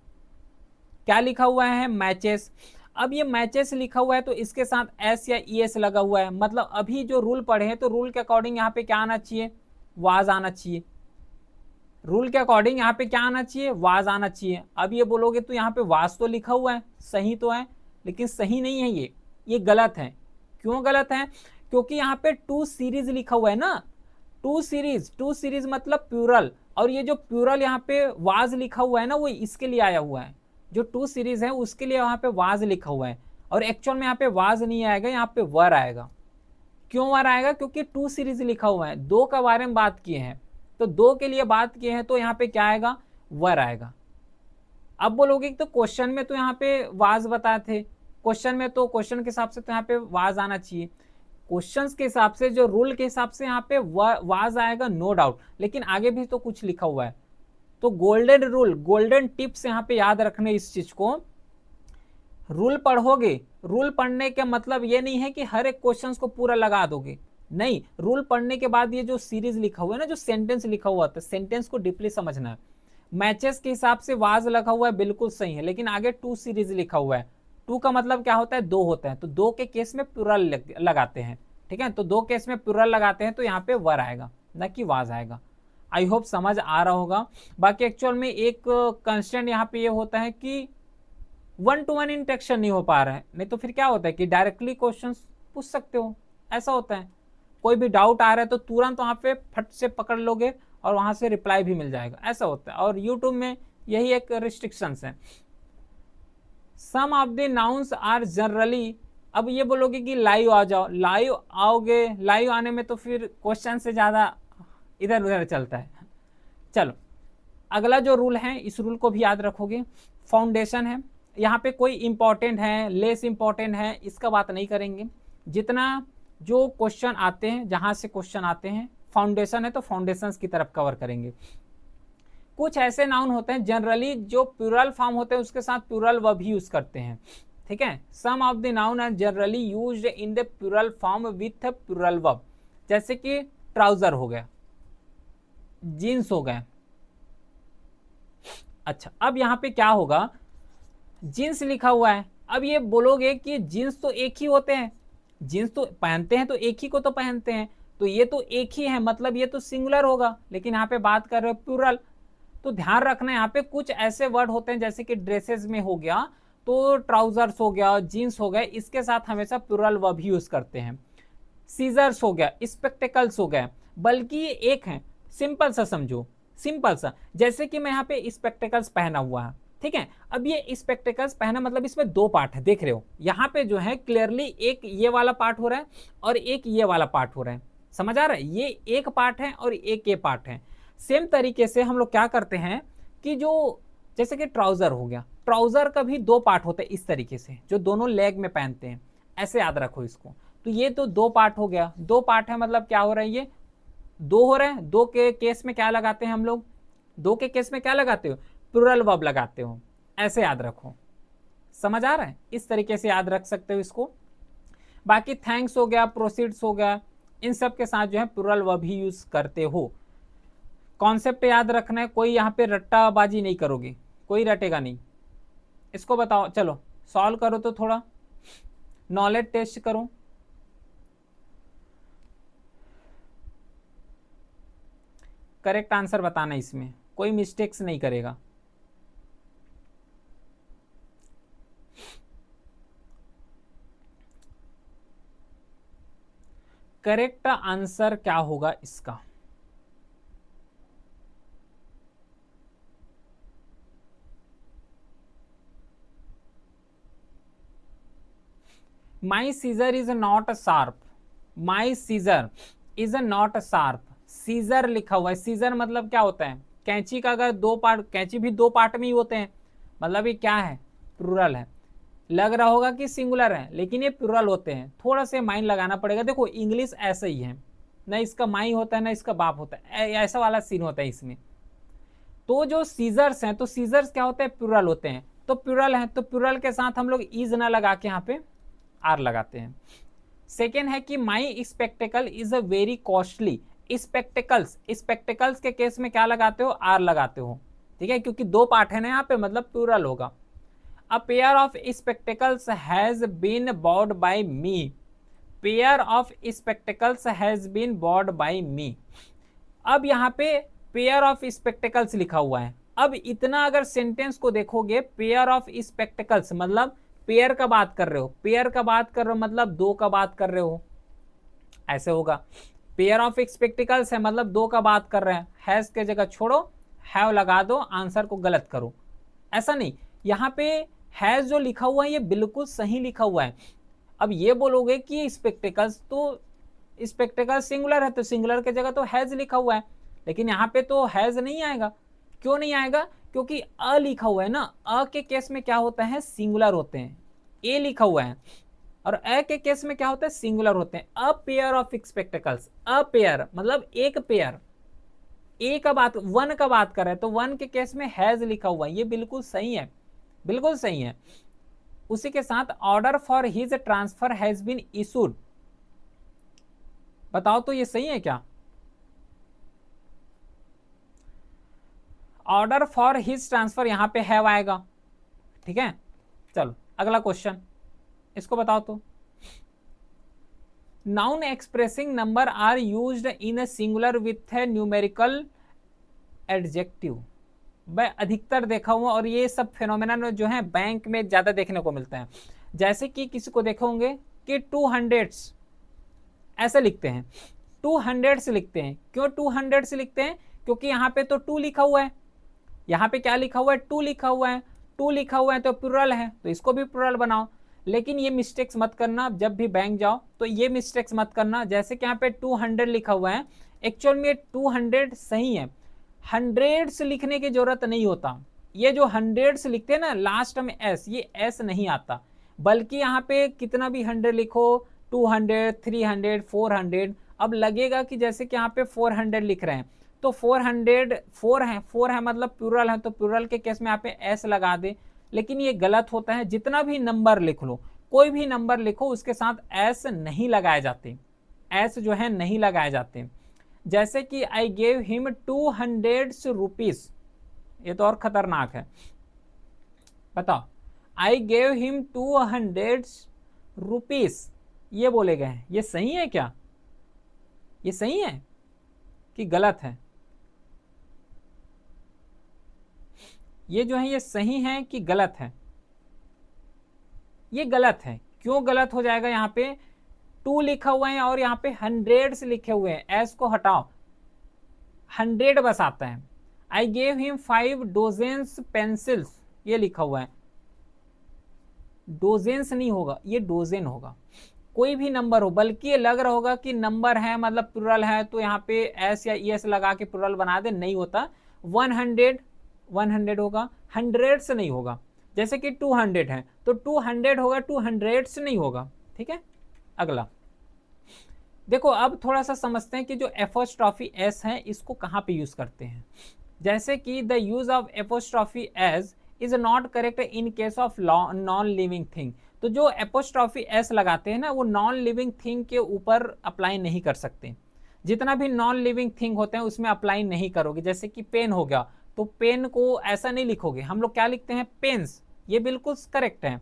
क्या लिखा हुआ है, मैचेस। अब ये मैचेस लिखा हुआ है तो इसके साथ एस या ई एस लगा हुआ है, मतलब अभी जो रूल पढ़े हैं तो रूल के अकॉर्डिंग यहाँ पे क्या आना चाहिए, वाज आना चाहिए, रूल के अकॉर्डिंग यहाँ पे क्या आना चाहिए, वाज आना चाहिए। अब ये बोलोगे तो यहाँ पे वाज तो लिखा हुआ है, सही तो है, लेकिन सही नहीं है, ये गलत है। क्यों गलत है? क्योंकि यहाँ पे टू सीरीज लिखा हुआ है ना, टू सीरीज मतलब प्लूरल, और ये जो प्लूरल यहाँ पे वाज लिखा हुआ है ना वो इसके लिए आया हुआ है, जो टू सीरीज है उसके लिए वहां पे वाज लिखा हुआ है, और एक्चुअल में यहाँ पे वाज नहीं आएगा, यहाँ पे वर आएगा। क्यों वर आएगा? क्योंकि टू सीरीज लिखा हुआ है, दो का बारे में बात किए हैं, तो दो के लिए बात किए हैं, तो यहाँ पे क्या आएगा? वर आएगा। अब बोलोगे तो क्वेश्चन में तो यहाँ पे वाज बताए थे, क्वेश्चन में तो क्वेश्चन के हिसाब से तो यहाँ पे वाज आना चाहिए, क्वेश्चंस के हिसाब से, जो रूल के हिसाब से यहाँ पे वाज आएगा, नो डाउट, लेकिन आगे भी तो कुछ लिखा हुआ है। तो गोल्डन रूल, गोल्डन टिप्स यहाँ पे याद रखने इस चीज को। रूल पढ़ोगे, रूल पढ़ने का मतलब ये नहीं है कि हर एक क्वेश्चन को पूरा लगा दोगे, नहीं, रूल पढ़ने के बाद ये जो सीरीज लिखा हुआ है ना, जो सेंटेंस लिखा हुआ था, सेंटेंस को डीपली समझना है। मैचेस के हिसाब से वाज लगा हुआ है, बिल्कुल सही है, लेकिन आगे टू सीरीज लिखा हुआ है। टू का मतलब क्या होता है? दो होता है, तो दो के केस में प्लुरल लगाते हैं, ठीक है, तो दो केस में प्लुरल लगाते हैं, तो यहाँ पे वर आएगा, न कि वाज आएगा। आई होप समझ आ रहा होगा। बाकी एक्चुअल में एक कंस्टेंट यहाँ पे ये होता है कि 1-to-1 इंटरेक्शन नहीं हो पा रहा है, नहीं तो फिर क्या होता है कि डायरेक्टली क्वेश्चन पूछ सकते हो, ऐसा होता है। कोई भी डाउट आ रहा है तो तुरंत वहाँ पे फट से पकड़ लोगे और वहाँ से रिप्लाई भी मिल जाएगा, ऐसा होता है। और यूट्यूब में यही एक रिस्ट्रिक्शंस है। Some of the nouns are generally, अब ये बोलोगे कि लाइव आ जाओ, लाइव आओगे, लाइव आने में तो फिर क्वेश्चन से ज़्यादा इधर उधर चलता है। चलो अगला जो रूल है, इस रूल को भी याद रखोगे। फाउंडेशन है, यहाँ पे कोई इंपॉर्टेंट है, लेस इंपॉर्टेंट है, इसका बात नहीं करेंगे। जितना जो क्वेश्चन आते हैं, जहाँ से क्वेश्चन आते हैं, फाउंडेशन है तो फाउंडेशंस की तरफ कवर करेंगे। कुछ ऐसे नाउन होते हैं जनरली जो प्लुरल फॉर्म होते हैं उसके साथ प्लुरल वर्ब ही यूज करते हैं, ठीक है। Some of the noun are generally used in the plural form with plural verb, जैसे कि ट्राउजर हो गया, जीन्स हो गया। अच्छा, अब यहाँ पे क्या होगा? जीन्स लिखा हुआ है, अब ये बोलोगे कि जीन्स तो एक ही होते हैं, जीन्स तो पहनते हैं तो एक ही को तो पहनते हैं, तो ये तो एक ही है, मतलब ये तो सिंगुलर होगा, लेकिन यहाँ पे बात कर रहे हो प्लुरल। तो ध्यान रखना, यहाँ पे कुछ ऐसे वर्ड होते हैं जैसे कि ड्रेसेस में हो गया, तो ट्राउजर्स हो गया, जीन्स हो गया, इसके साथ हमेशा प्लुरल वर्ब ही यूज करते हैं। सीजर्स हो गया, स्पेक्टिकल्स हो गया, बल्कि ये एक है, सिंपल सा समझो, सिंपल सा, जैसे कि मैं यहाँ पे स्पेक्टिकल्स पहना हुआ है, ठीक है। अब ये स्पेक्टिकल्स पहना मतलब इसमें दो पार्ट है, देख रहे हो, यहाँ पे जो है क्लियरली एक ये वाला पार्ट हो रहा है और एक ये वाला पार्ट हो रहा है, समझ आ रहा है? ये एक पार्ट है और एक ये पार्ट है। सेम तरीके से हम लोग क्या करते हैं कि जो जैसे कि ट्राउजर हो गया, ट्राउजर का भी दो पार्ट होते हैं इस तरीके से, जो दोनों लेग में पहनते हैं, ऐसे याद रखो इसको। तो ये तो दो पार्ट हो गया, दो पार्ट है मतलब क्या हो रहा है? ये दो हो रहे हैं। दो के केस में क्या लगाते हैं हम लोग? दो के केस में क्या लगाते हो? प्लुरल वर्ब लगाते हो, ऐसे याद रखो। समझ आ रहा है? इस तरीके से याद रख सकते हो इसको। बाकी थैंक्स हो गया, प्रोसीड्स हो गया, इन सब के साथ जो है प्लुरल वर्ब ही यूज करते हो। कॉन्सेप्ट याद रखना है, कोई यहाँ पे रट्टाबाजी नहीं करोगे, कोई रटेगा नहीं। इसको बताओ, चलो सॉल्व करो, तो थोड़ा नॉलेज टेस्ट करो। करेक्ट आंसर बताना, इसमें कोई मिस्टेक्स नहीं करेगा। करेक्ट आंसर क्या होगा इसका? My scissor is not sharp, my scissor is not sharp, scissor लिखा हुआ है। सीजर मतलब क्या होता है? कैंची का अगर दो पार्ट, कैंची भी दो पार्ट में ही होते हैं, मतलब ये क्या है? प्लुरल है। लग रहा होगा कि सिंगुलर है, लेकिन ये प्लुरल होते हैं, थोड़ा से माइंड लगाना पड़ेगा। देखो इंग्लिश ऐसा ही है, ना इसका माई होता है ना इसका बाप होता है, ऐसा वाला सीन होता है इसमें। तो जो सीजर्स हैं, तो सीजर्स क्या होते हैं? प्लुरल होते हैं, तो प्लुरल है, तो प्लुरल के साथ हम लोग इज ना लगा के यहाँ पे आर लगाते हैं। सेकेंड है कि my spectacle is a very costly, spectacles, spectacles के केस में क्या लगाते हो? आर लगाते हो, ठीक है, क्योंकि दो पार्ट है ना यहाँ पे, मतलब प्लुरल होगा। A pair of spectacles has been bought by me, pair of spectacles has been bought by me। अब यहाँ पे pair of spectacles लिखा हुआ है। अब इतना अगर सेंटेंस को देखोगे, pair of spectacles मतलब पेयर का बात कर रहे हो, पेयर का बात कर रहे हो मतलब दो का बात कर रहे हो, ऐसे होगा। पेयर ऑफ स्पेक्टिकल्स है मतलब दो का बात कर रहे हैं, हैज के जगह छोड़ो, हैव लगा दो, आंसर को गलत करो, ऐसा नहीं। यहाँ पे हैज जो लिखा हुआ है ये बिल्कुल सही लिखा हुआ है। अब ये बोलोगे कि स्पेक्टेकल्स, तो स्पेक्टेकल सिंगुलर है तो सिंगुलर की जगह तो हैज लिखा हुआ है, लेकिन यहाँ पे तो हैज नहीं आएगा। क्यों नहीं आएगा? क्योंकि अ लिखा हुआ है ना, अ के केस में क्या होता है, सिंगुलर होते हैं। ए लिखा हुआ है और अ के केस में क्या होता है, सिंगुलर होते हैं। A pair of spectacles, a pair मतलब एक पेयर, ए का बात, वन का बात कर रहे हैं तो वन के केस में हैज लिखा हुआ है, ये बिल्कुल सही है, बिल्कुल सही है। उसी के साथ order for his transfer has been issued, बताओ तो ये सही है क्या? ऑर्डर फॉर हिज ट्रांसफर यहां पे हैव आएगा, ठीक है। चलो अगला क्वेश्चन, इसको बताओ तो। Noun expressing number are used in a singular with a numerical adjective. मैं अधिकतर देखा हुआ और ये सब फिनोमेना जो है बैंक में ज्यादा देखने को मिलता है। जैसे कि किसी को देखे होंगे कि 200 ऐसे लिखते हैं, 200 लिखते हैं। क्यों 200 लिखते हैं? क्योंकि यहाँ पे तो 2 लिखा हुआ है, यहाँ पे क्या लिखा हुआ है, 2 लिखा हुआ है। 2 लिखा हुआ है तो प्लुरल है, तो इसको भी प्लुरल बनाओ। लेकिन ये मिस्टेक्स मत करना, जब भी बैंक जाओ तो ये मिस्टेक्स मत करना। जैसे कि यहाँ पे 200 लिखा हुआ है, एक्चुअल में 200 सही है, हंड्रेड्स लिखने की जरूरत नहीं होता। ये जो हंड्रेड्स लिखते हैं ना लास्ट में एस, ये एस नहीं आता, बल्कि यहाँ पे कितना भी 100 लिखो, 200, 300, 400, अब लगेगा कि जैसे कि यहाँ पे 400 लिख रहे हैं तो 400 4 है मतलब प्लुरल है, तो प्लुरल के केस में यहाँ पे एस लगा दे। लेकिन ये गलत होता है, जितना भी नंबर लिख लो, कोई भी नंबर लिखो उसके साथ एस नहीं लगाए जाते, एस जो है नहीं लगाए जाते। जैसे कि आई गेव हिम 200 रुपीज, ये तो और खतरनाक है। बताओ, आई गेव हिम 200 रुपीज, ये बोले गए हैं, ये सही है क्या? ये सही है कि गलत है? ये जो है ये सही है कि गलत है? ये गलत है। क्यों गलत हो जाएगा? यहाँ पे 2 लिखा हुआ है और यहाँ पे हंड्रेड्स लिखे हुए हैं, एस को हटाओ, 100 बस आता है। I gave him 5 dozens pencils, ये लिखा हुआ है, डोजेंस नहीं होगा, ये डोजेन होगा। कोई भी नंबर हो, बल्कि ये लग रहा होगा कि नंबर है मतलब प्लुरल है तो यहाँ पे एस या एस लगा के प्लुरल बना दे, नहीं होता। 100 होगा, हंड्रेड्स नहीं होगा। जैसे कि 200 है तो 200 होगा, 200 नहीं होगा, ठीक है। अगला देखो, अब थोड़ा सा समझते हैं कि जो एपोस्ट्रॉफी एस है इसको कहाँ पे यूज करते हैं। जैसे कि the use of apostrophe S is not correct in case of non living thing. तो जो एपोस्ट्रॉफी एस लगाते हैं ना, वो नॉन लिविंग थिंग के ऊपर अप्लाई नहीं कर सकते। जितना भी नॉन लिविंग थिंग होते हैं उसमें अप्लाई नहीं करोगे। जैसे कि पेन हो गया, तो पेन को ऐसा नहीं लिखोगे, हम लोग क्या लिखते हैं, पेन्स, ये बिल्कुल करेक्ट है।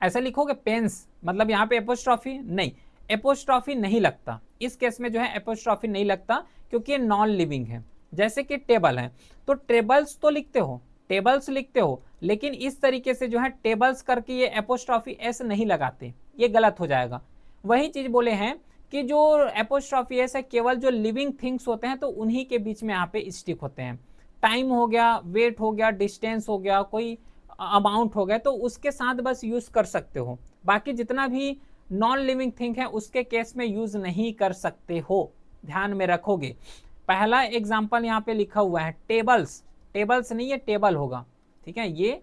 ऐसा लिखोगे पेन्स, मतलब यहाँ पे एपोस्ट्रॉफी नहीं, एपोस्ट्रॉफी नहीं लगता इस केस में, जो है एपोस्ट्रॉफी नहीं लगता क्योंकि ये नॉन लिविंग है। जैसे कि टेबल है तो टेबल्स तो लिखते हो, टेबल्स लिखते हो, लेकिन इस तरीके से जो है टेबल्स करके ये एपोस्ट्रॉफी एस नहीं लगाते, ये गलत हो जाएगा। वही चीज बोले हैं कि जो एपोस्ट्रॉफी एस है केवल जो लिविंग थिंग्स होते हैं तो उन्हीं के बीच में यहाँ पे स्टिक होते हैं। टाइम हो गया, वेट हो गया, डिस्टेंस हो गया, कोई अमाउंट हो गया, तो उसके साथ बस यूज कर सकते हो। बाकी जितना भी नॉन लिविंग थिंग है उसके केस में यूज नहीं कर सकते हो, ध्यान में रखोगे। पहला एग्जांपल यहाँ पे लिखा हुआ है टेबल्स, टेबल्स नहीं है टेबल होगा, ठीक है, ये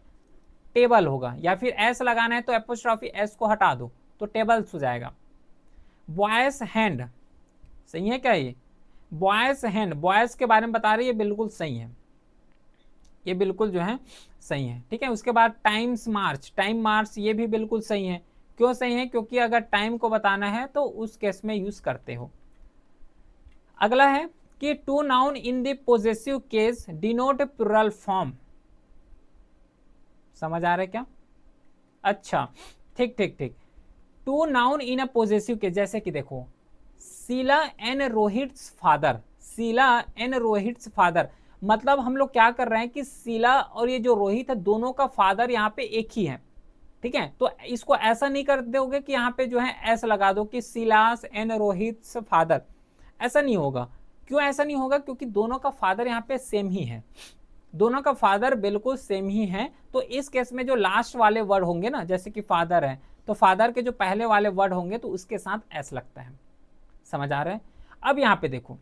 टेबल होगा। या फिर एस लगाना है तो एपोस्ट्रॉफी एस को हटा दो तो टेबल्स हो जाएगा। बॉयस हैंड, सही है क्या? ये बॉयस हैंड, बॉयस के बारे में बता रही है, बिल्कुल सही है, ये बिल्कुल जो है सही है, ठीक है। उसके बाद टाइम्स मार्च, टाइम मार्च, ये भी बिल्कुल सही है। क्यों सही है? क्योंकि अगर टाइम को बताना है तो उस केस में यूज करते हो। अगला है कि two noun in the possessive case denote plural form, समझ आ रहा है क्या? अच्छा, ठीक ठीक ठीक। Two noun in a possessive case, जैसे कि देखो Sheela and Rohit's father, Sheela and Rohit's father, मतलब हम लोग क्या कर रहे हैं कि शीला और ये जो रोहित है दोनों का फादर यहाँ पे एक ही है, ठीक है। तो इसको ऐसा नहीं कर दोगे कि यहाँ पे जो है ऐसा लगा दो कि शीलास एंड रोहित्स फादर, ऐसा नहीं होगा। क्यों ऐसा नहीं होगा? क्योंकि दोनों का फादर यहाँ पे सेम ही है। दोनों का फादर बिल्कुल सेम ही है, तो इस केस में जो लास्ट वाले वर्ड होंगे ना, जैसे कि फादर है तो फादर के जो पहले वाले वर्ड होंगे तो उसके साथ एस लगता है। समझ आ रहा है? अब यहाँ पे देखो,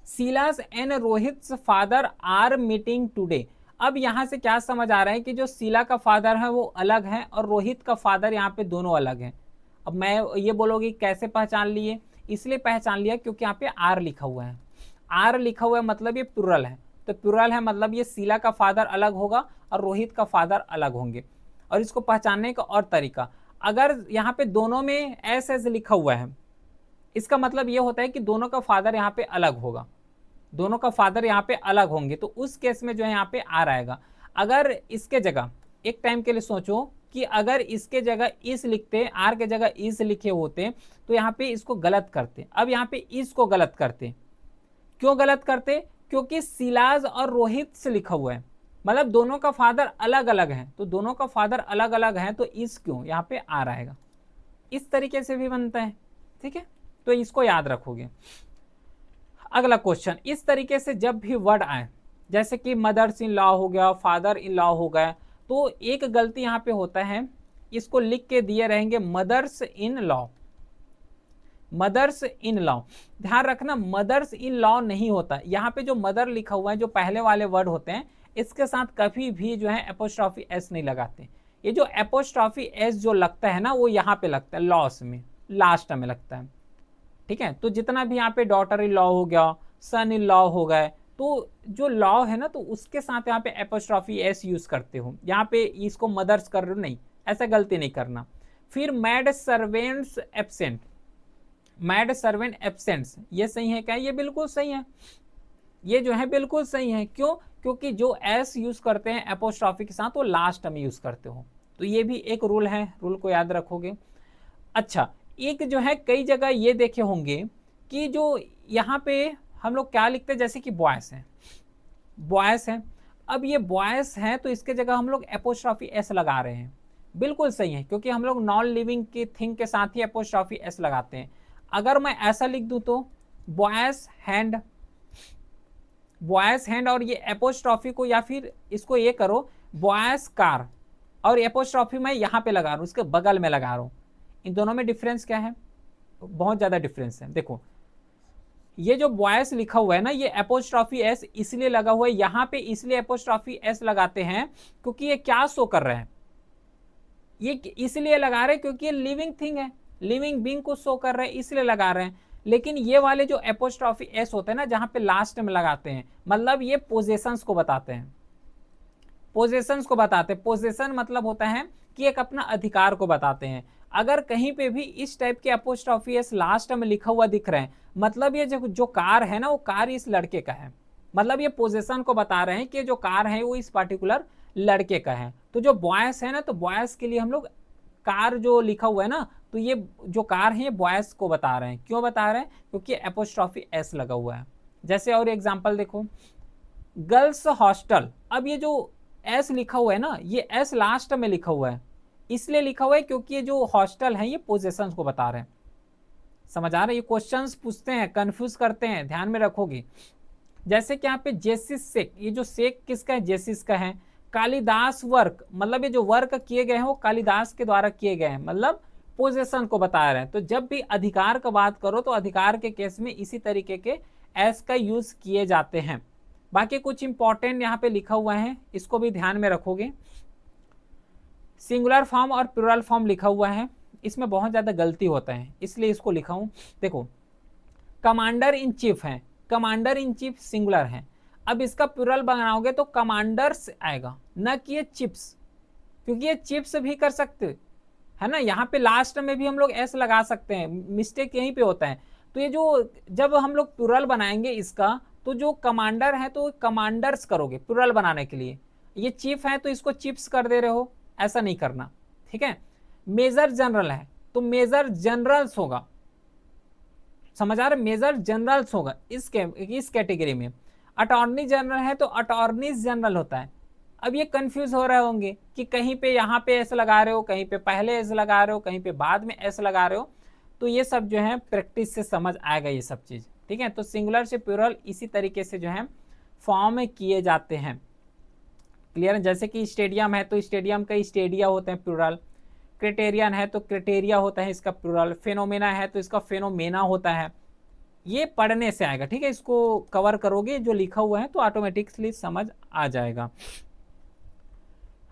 Sheela's and Rohit father are meeting today. अब यहाँ से क्या समझ आ रहा है कि जो शीला का फादर है वो अलग है और रोहित का फादर यहाँ पे दोनों अलग हैं। अब मैं ये बोलोगी कैसे पहचान लिए? इसलिए पहचान लिया क्योंकि यहाँ पे आर लिखा हुआ है। आर लिखा हुआ है मतलब ये प्लुरल है, तो प्लुरल है मतलब ये शीला का फादर अलग होगा और रोहित का फादर अलग होंगे। और इसको पहचानने का और तरीका, अगर यहाँ पे दोनों में एस एस लिखा हुआ है, इसका मतलब ये होता है कि दोनों का फादर यहाँ पे अलग होगा, दोनों का फादर यहाँ पे अलग होंगे, तो उस केस में जो है यहाँ पे आर आएगा। अगर इसके जगह एक टाइम के लिए सोचो कि अगर इसके जगह इस लिखते, आर के जगह इस लिखे होते, तो यहाँ पे इसको गलत करते। अब यहाँ पे इसको गलत करते, क्यों गलत करते? क्योंकि शीलाज और रोहित से लिखा हुआ है, मतलब दोनों का फादर अलग अलग है, तो दोनों का फादर अलग अलग है तो इस क्यों यहाँ पे आर आएगा। इस तरीके से भी बनता है, ठीक है, तो इसको याद रखोगे। अगला क्वेश्चन, इस तरीके से जब भी वर्ड आए, जैसे कि मदर्स इन लॉ हो गया, फादर इन लॉ हो गया, तो एक गलती यहाँ पे होता है, इसको लिख के दिए रहेंगे mother's in law, mother's in law. ध्यान रखना मदर्स इन लॉ नहीं होता, यहाँ पे जो मदर लिखा हुआ है, जो पहले वाले वर्ड होते हैं, इसके साथ कभी भी जो है एपोस्ट्रॉफी एस नहीं लगाते। ये जो एपोस्ट्रॉफी एस जो लगता है ना, वो यहाँ पे लगता है लॉस में, लास्ट में लगता है, ठीक है। तो जितना भी यहाँ पे डॉटर इन लॉ हो गया, सन इन लॉ हो गए, तो जो लॉ है ना, तो उसके साथ यहाँ पे एपोस्ट्रॉफी एस यूज करते हो, यहाँ पे इसको मदर्स कर रहे हो नहीं, ऐसा गलती नहीं करना। फिर maid servants absent, maid servant absents, ये सही है क्या? ये बिल्कुल सही है, ये जो है बिल्कुल सही है। क्यों? क्योंकि जो एस यूज करते हैं एपोस्ट्रॉफी के साथ वो लास्ट में यूज करते हो, तो ये भी एक रूल है, रूल को याद रखोगे। अच्छा, एक जो है कई जगह ये देखे होंगे कि जो यहाँ पे हम लोग क्या लिखते हैं, जैसे कि बॉयस है, बॉयस है। अब ये बॉयस है तो इसके जगह हम लोग एपोस्ट्रॉफी एस लगा रहे हैं, बिल्कुल सही है, क्योंकि हम लोग नॉन लिविंग की थिंग के साथ ही एपोस्ट्रॉफी एस लगाते हैं। अगर मैं ऐसा लिख दूं तो बॉयस हैंड, बॉयस हैंड, और ये एपोस्ट्रॉफी को, या फिर इसको ये करो बॉयस कार, और एपोस्ट्रॉफी मैं यहाँ पे लगा रहा हूँ, उसके बगल में लगा रहा हूँ। इन दोनों में डिफरेंस क्या है? बहुत ज्यादा डिफरेंस है। देखो ये जो बॉयस लिखा हुआ है ना, ये एपोस्ट्रॉफी एस इसलिए लगा हुआ है यहाँ पे, इसलिए एपोस्ट्रॉफी एस लगाते हैं क्योंकि ये क्या शो कर रहे हैं, ये इसलिए लगा रहे हैं क्योंकि ये लिविंग थिंग है, लिविंग बीइंग को शो कर रहे हैं, इसलिए लगा रहे हैं। लेकिन ये वाले जो एपोस्ट्रॉफी एस होते हैं ना, जहां पे लास्ट में लगाते हैं, मतलब ये पोजेशंस को बताते हैं, पोजेशंस को बताते हैं। पोजेशन मतलब होता है कि एक अपना अधिकार को बताते हैं। अगर कहीं पे भी इस टाइप के एपोस्ट्रॉफी एस लास्ट में लिखा हुआ दिख रहे हैं, मतलब ये जो कार है ना, वो कार इस लड़के का है, मतलब ये पोजेशन को बता रहे हैं कि जो कार है वो इस पर्टिकुलर लड़के का है। तो जो बॉयस है ना, तो बॉयस के लिए हम लोग कार जो लिखा हुआ है ना, तो ये जो कार है ये बॉयस को बता रहे हैं। क्यों बता रहे हैं? क्योंकि एपोस्ट्रॉफी एस लगा हुआ है। जैसे और एग्जांपल देखो, गर्ल्स हॉस्टल। अब ये जो एस लिखा हुआ है ना, ये एस लास्ट में लिखा हुआ है, इसलिए लिखा हुआ है क्योंकि ये जो हॉस्टल है ये पोजेशंस को बता रहे हैं। समझ आ रहा है? ये क्वेश्चंस पूछते हैं, कंफ्यूज करते हैं, ध्यान में रखोगे। जैसे कि यहाँ पे जेसिस सेक, ये जो सेक किसका है? जेसिस का है। कालिदास वर्क, मतलब ये जो वर्क किए गए हैं वो कालिदास के द्वारा किए गए हैं, मतलब पोजेशन को बता रहे हैं। तो जब भी अधिकार का बात करो तो अधिकार के केस में इसी तरीके के एस का यूज किए जाते हैं। बाकी कुछ इंपॉर्टेंट यहाँ पे लिखा हुआ है, इसको भी ध्यान में रखोगे। सिंगुलर फॉर्म और प्लुरल फॉर्म लिखा हुआ है, इसमें बहुत ज्यादा गलती होता है, इसलिए इसको लिखा हूं। देखो कमांडर इन चीफ है, कमांडर इन चीफ सिंगुलर है। अब इसका प्लुरल बनाओगे तो कमांडर्स आएगा, न कि ये चिप्स, क्योंकि ये चिप्स भी कर सकते है ना। यहाँ पे लास्ट में भी हम लोग एस लगा सकते हैं, मिस्टेक यहीं पे होता है। तो ये जो जब हम लोग प्लुरल बनाएंगे इसका, तो जो कमांडर है तो कमांडर्स करोगे प्लुरल बनाने के लिए। ये चीफ है तो इसको चिप्स कर दे रहे हो, ऐसा नहीं करना, ठीक है। मेजर जनरल है तो मेजर जनरल्स होगा, समझ आ रहे? मेजर जनरल्स होगा इस कैटेगरी में। अटॉर्नी जनरल है तो अटॉर्नीज जनरल होता है। अब ये कंफ्यूज हो रहे होंगे कि कहीं पे यहाँ पे एस लगा रहे हो, कहीं पे पहले एस लगा रहे हो, कहीं पे बाद में एस लगा रहे हो। तो ये सब जो है प्रैक्टिस से समझ आएगा ये सब चीज, ठीक है। तो सिंगुलर से प्लुरल इसी तरीके से जो है फॉर्म किए जाते हैं। क्लियर है? जैसे कि स्टेडियम है तो स्टेडियम का स्टेडिया होते हैं प्लूरल, क्रिटेरियन है तो क्रिटेरिया होता है इसका प्लूरल, फेनोमेना है तो इसका फेनोमेना होता है। ये पढ़ने से आएगा, ठीक है? इसको कवर करोगे जो लिखा हुआ है तो ऑटोमेटिकली समझ आ जाएगा।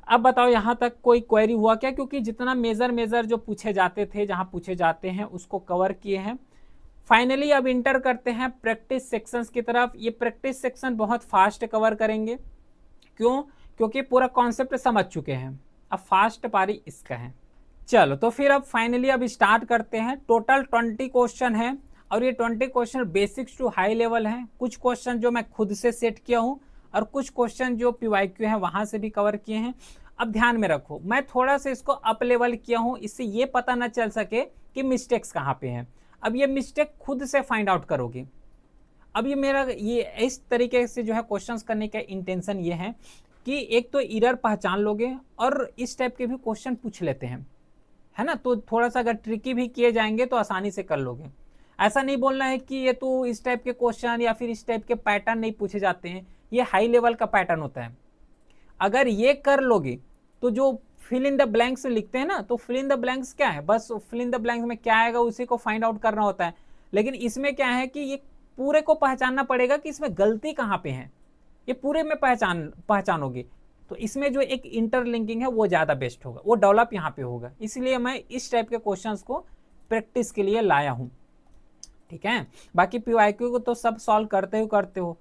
अब बताओ यहाँ तक कोई क्वेरी हुआ क्या? क्योंकि जितना मेजर जो पूछे जाते थे, जहाँ पूछे जाते हैं उसको कवर किए हैं। फाइनली अब इंटर करते हैं प्रैक्टिस सेक्शंस की तरफ। ये प्रैक्टिस सेक्शन बहुत फास्ट कवर करेंगे। क्यों? क्योंकि पूरा कॉन्सेप्ट समझ चुके हैं। अब फास्ट पारी इसका है। चलो तो फिर अब फाइनली अब स्टार्ट करते हैं। टोटल 20 क्वेश्चन है और ये 20 question basics to high level हैं। कुछ क्वेश्चन जो मैं खुद से सेट किया हूँ और कुछ क्वेश्चन जो PYQ है वहां से भी कवर किए हैं। अब ध्यान में रखो, मैं थोड़ा सा इसको अप लेवल किया हूँ, इससे ये पता ना चल सके कि मिस्टेक्स कहाँ पे हैं। अब ये मिस्टेक खुद से फाइंड आउट करोगे। अब ये मेरा ये इस तरीके से जो है क्वेश्चंस करने का इंटेंशन ये है कि एक तो एरर पहचान लोगे और इस टाइप के भी क्वेश्चन पूछ लेते हैं, है ना? तो थोड़ा सा अगर ट्रिकी भी किए जाएंगे तो आसानी से कर लोगे। ऐसा नहीं बोलना है कि ये तो इस टाइप के क्वेश्चन या फिर इस टाइप के पैटर्न नहीं पूछे जाते हैं। ये हाई लेवल का पैटर्न होता है। अगर ये कर लोगे तो जो फिल इन द ब्लैंक्स लिखते हैं ना, तो फिल इन द ब्लैंक्स क्या है? बस फिल इन द ब्लैंक्स में क्या आएगा उसी को फाइंड आउट करना होता है। लेकिन इसमें क्या है कि ये पूरे को पहचानना पड़ेगा कि इसमें गलती कहाँ पे है। ये पूरे में पहचानोगे तो इसमें जो एक इंटरलिंकिंग है वो ज़्यादा बेस्ट होगा, वो डेवलप यहाँ पे होगा। इसलिए मैं इस टाइप के क्वेश्चंस को प्रैक्टिस के लिए लाया हूँ, ठीक है? बाकी PYQ को तो सब सॉल्व करते हो।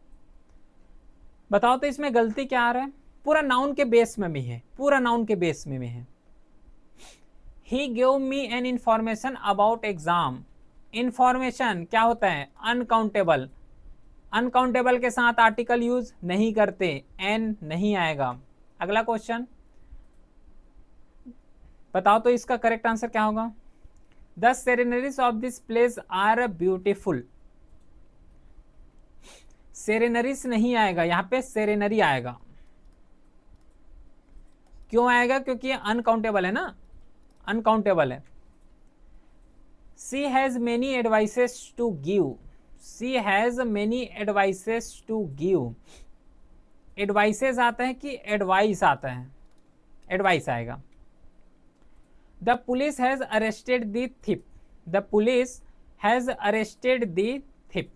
बताओ तो इसमें गलती क्या आ रहा है? पूरा नाउन के बेस में भी है, पूरा नाउन के बेस में है। He give me an information about exam. Information क्या होता है? अनकाउंटेबल। अनकाउंटेबल के साथ आर्टिकल यूज नहीं करते, एन नहीं आएगा। अगला क्वेश्चन बताओ तो इसका करेक्ट आंसर क्या होगा? The sceneries of this place are beautiful. Sceneries नहीं आएगा, यहां पे सेरेनरी आएगा। क्यों आएगा? क्योंकि ये अनकाउंटेबल है ना, अनकाउंटेबल है। She has many advices to give. She has many advices to give. Advices आता है कि एडवाइस आता है? एडवाइस आएगा। The police has arrested the thief. The police has arrested the thief.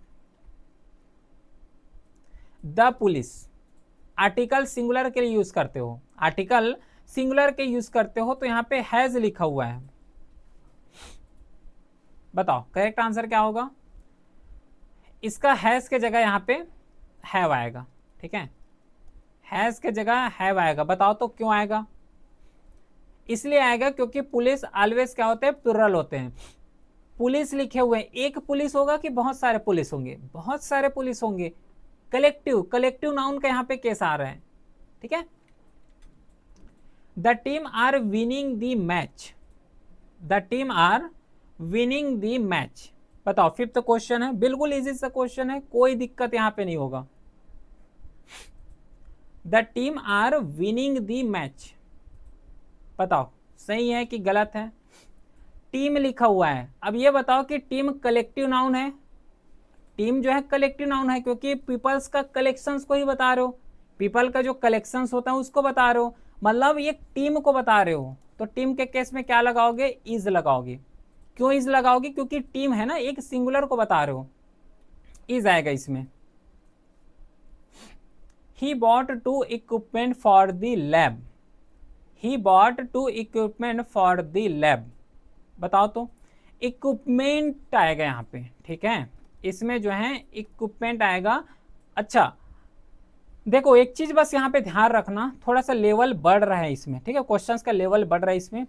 The police article singular के लिए use करते हो, आर्टिकल सिंगुलर के यूज करते हो तो यहां पे हैज लिखा हुआ है। बताओ करेक्ट आंसर क्या होगा? इसका हैज के जगह यहां पे हैव आएगा, ठीक है? हैज के जगह हैव आएगा। बताओ तो क्यों आएगा? इसलिए आएगा क्योंकि पुलिस ऑलवेज क्या होते हैं? प्लुरल होते हैं। पुलिस लिखे हुए हैं, एक पुलिस होगा कि बहुत सारे पुलिस होंगे? बहुत सारे पुलिस होंगे। कलेक्टिव नाउन का यहाँ पे केस आ रहा है, ठीक है? The team are winning the match. The team are winning the match. बताओ फिफ्थ क्वेश्चन है, बिल्कुल इजी सा क्वेश्चन है, कोई दिक्कत यहाँ पे नहीं होगा। The team are winning the match. बताओ सही है कि गलत है? टीम लिखा हुआ है। अब ये बताओ कि टीम कलेक्टिव नाउन है? टीम जो है कलेक्टिव नाउन है क्योंकि पीपल्स का कलेक्शंस को ही बता रहे हो। पीपल का जो कलेक्शंस होता है उसको बता रहे हो, मतलब ये टीम को बता रहे हो। तो टीम के केस में क्या लगाओगे? इज लगाओगे। क्यों इज लगाओगे? क्योंकि टीम है ना, एक सिंगुलर को बता रहे हो, इज आएगा इसमें। He bought 2 equipment for the lab. He bought 2 equipment for the lab. बताओ तो इक्विपमेंट आएगा यहाँ पे, ठीक है? इसमें जो है इक्विपमेंट आएगा। अच्छा देखो एक चीज बस यहाँ पे ध्यान रखना, थोड़ा सा लेवल बढ़ रहा है इसमें, ठीक है? क्वेश्चंस का लेवल बढ़ रहा है इसमें।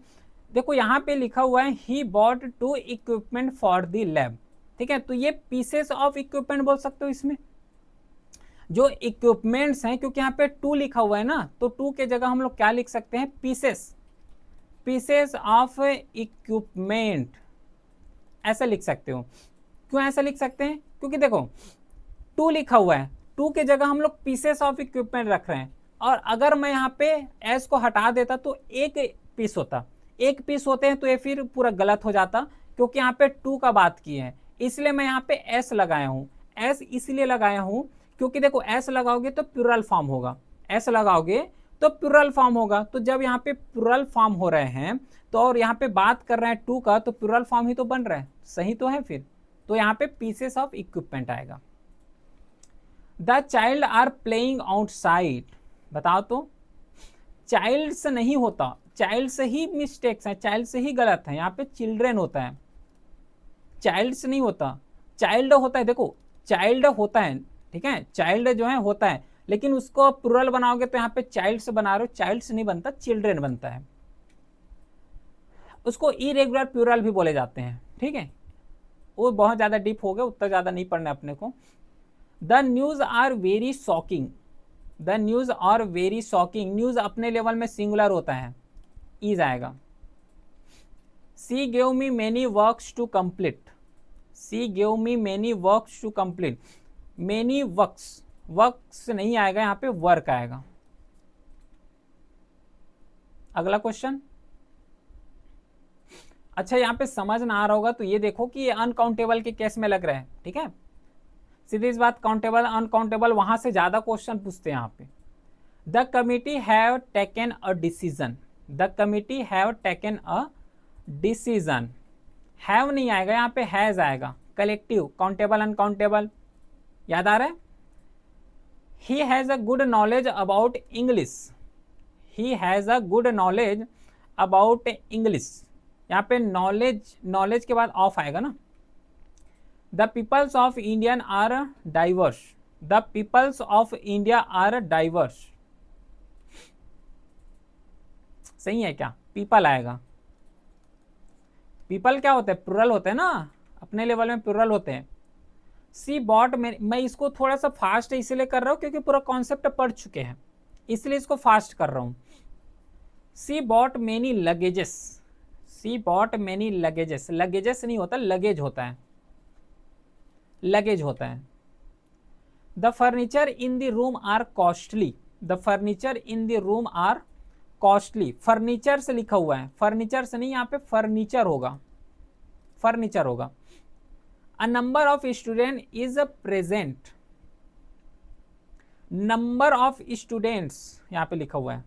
देखो यहाँ पे लिखा हुआ है he bought 2 equipment for the lab, ठीक है? तो ये पीसेस ऑफ इक्विपमेंट बोल सकते हो इसमें, जो इक्विपमेंट्स हैं, क्योंकि यहाँ पे 2 लिखा हुआ है ना, तो 2 के जगह हम लोग क्या लिख सकते हैं? पीसेस, पीसेस ऑफ इक्विपमेंट, ऐसा लिख सकते हो। क्यों ऐसा लिख सकते हैं? क्योंकि देखो 2 लिखा हुआ है, 2 के जगह हम लोग पीसेस ऑफ इक्विपमेंट रख रहे हैं, और अगर मैं यहाँ पे एस को हटा देता तो एक पीस होता, एक पीस होते हैं तो ये फिर पूरा गलत हो जाता, क्योंकि यहाँ पे 2 का बात की है, इसलिए मैं यहाँ पे एस लगाया हूँ। एस इसलिए लगाया हूँ क्योंकि देखो एस लगाओगे तो प्लुरल फॉर्म होगा, एस लगाओगे तो प्लूरल फॉर्म होगा। तो जब यहाँ पे प्लूरल फॉर्म हो रहे हैं तो और यहाँ पे बात कर रहे हैं टू का, तो प्लूरल फॉर्म ही तो बन रहा है, सही तो है फिर। तो यहाँ पे पीसेस ऑफ इक्विपमेंट आएगा। The child are playing outside, बताओ तो, चाइल्ड से नहीं होता, चाइल्ड से ही मिस्टेक्स है, चाइल्ड से ही गलत है, यहाँ पे चिल्ड्रेन होता है, चाइल्ड से नहीं होता, चाइल्ड होता है, देखो चाइल्ड होता है, ठीक है, चाइल्ड जो है होता है, लेकिन उसको प्लूरल बनाओगे तो यहाँ पे चाइल्ड से बना रहे हो, चाइल्ड से नहीं बनता, चिल्ड्रेन बनता है। उसको इरेगुलर प्लूरल भी बोले जाते हैं, ठीक है, वो बहुत ज्यादा डीप हो गया, उतना ज्यादा नहीं पढ़ना अपने को। The news are very shocking, the news are very shocking, news अपने लेवल में सिंगुलर होता है, इज आएगा। She gave me many works to complete, she gave me many works to complete, many works, works नहीं आएगा, यहाँ पे work आएगा। अगला क्वेश्चन, अच्छा यहाँ पे समझ ना आ रहा होगा तो ये देखो कि ये अनकाउंटेबल के केस में लग रहा है, ठीक है, सीधी इस बात, काउंटेबल अनकाउंटेबल वहां से ज्यादा क्वेश्चन पूछते हैं यहाँ पे। The committee have taken a decision, the committee have taken a decision, have नहीं आएगा, यहाँ पे हैज आएगा, कलेक्टिव, काउंटेबल अनकाउंटेबल, याद आ रहा है। He has a good knowledge about English, he has a good knowledge about English, यहाँ पे नॉलेज, नॉलेज के बाद ऑफ आएगा ना। The peoples of Indian are diverse, the peoples of India are diverse, सही है क्या, पीपल आएगा। पीपल क्या होता है, प्लूरल होते हैं ना, अपने लेवल में प्लूरल होते हैं। सी बॉट, मैं इसको थोड़ा सा फास्ट इसलिए कर रहा हूं क्योंकि पूरा कॉन्सेप्ट पढ़ चुके हैं, इसलिए इसको फास्ट कर रहा हूं। She bought many luggages, she bought many luggages, luggages नहीं होता, लगेज होता है, लगेज होता है। The furniture in the room are costly, the furniture in the room are costly, furniture से लिखा हुआ है, फर्नीचर से नहीं, यहाँ पे फर्नीचर होगा, फर्नीचर होगा। A number of student is present, number of students यहाँ पे लिखा हुआ है,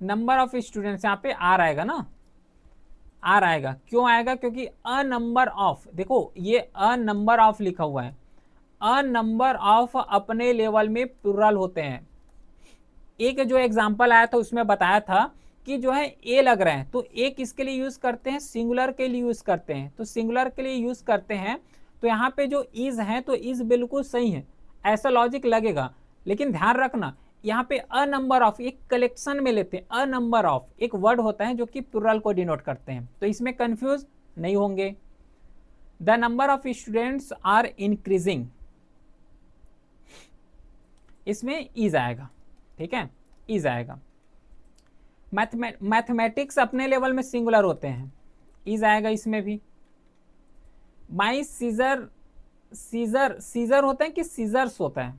नंबर ऑफ स्टूडेंट्स यहाँ पे आर आएगा ना, आर आएगा, क्यों आएगा, क्योंकि अ नंबर ऑफ, देखो ये अ नंबर ऑफ लिखा हुआ है, अ नंबर ऑफ अपने लेवल में प्लूरल होते हैं। एक जो एग्जांपल आया था उसमें बताया था कि जो है ए लग रहे हैं, तो ए किसके लिए यूज करते हैं, सिंगुलर के लिए यूज करते हैं, तो सिंगुलर के लिए यूज करते हैं, तो यहाँ पे जो इज है तो इज बिल्कुल सही है, ऐसा लॉजिक लगेगा। लेकिन ध्यान रखना यहाँ पे अ नंबर ऑफ एक कलेक्शन में लेते हैं, अ नंबर ऑफ एक वर्ड होता है जो कि प्लूरल को डिनोट करते हैं, तो इसमें कंफ्यूज नहीं होंगे। The number of students are increasing, इसमें इज आएगा, ठीक है, इज आएगा। मैथमेटिक्स अपने लेवल में सिंगुलर होते हैं, इज आएगा इसमें भी। माई सीजर, सीजर, सीजर होते हैं कि सीजर्स होता है,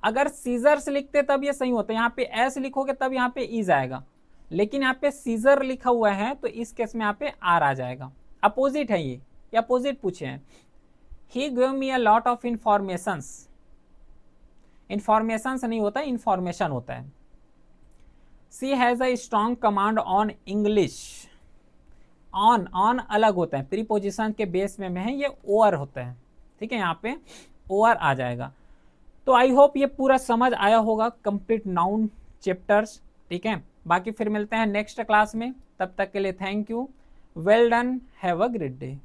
अगर सीजर्स लिखते तब ये सही होता है, यहाँ पे एस लिखोगे तब यहाँ पे इज आएगा, लेकिन यहाँ पे सीजर लिखा हुआ है तो इस केस में यहाँ पे आर आ जाएगा, अपोजिट है ये अपोजिट पूछे हैं। He give me a lot of informations, informations नहीं होता, इंफॉर्मेशन होता है। She has a strong command on English, on, on अलग होता है, प्रीपोजिशन के बेस में है, ये ओवर होता है, ठीक है, यहाँ पे ओवर आ जाएगा। तो आई होप ये पूरा समझ आया होगा, कंप्लीट नाउन चैप्टर्स, ठीक है। बाकी फिर मिलते हैं नेक्स्ट क्लास में, तब तक के लिए thank you, well done, have a great day.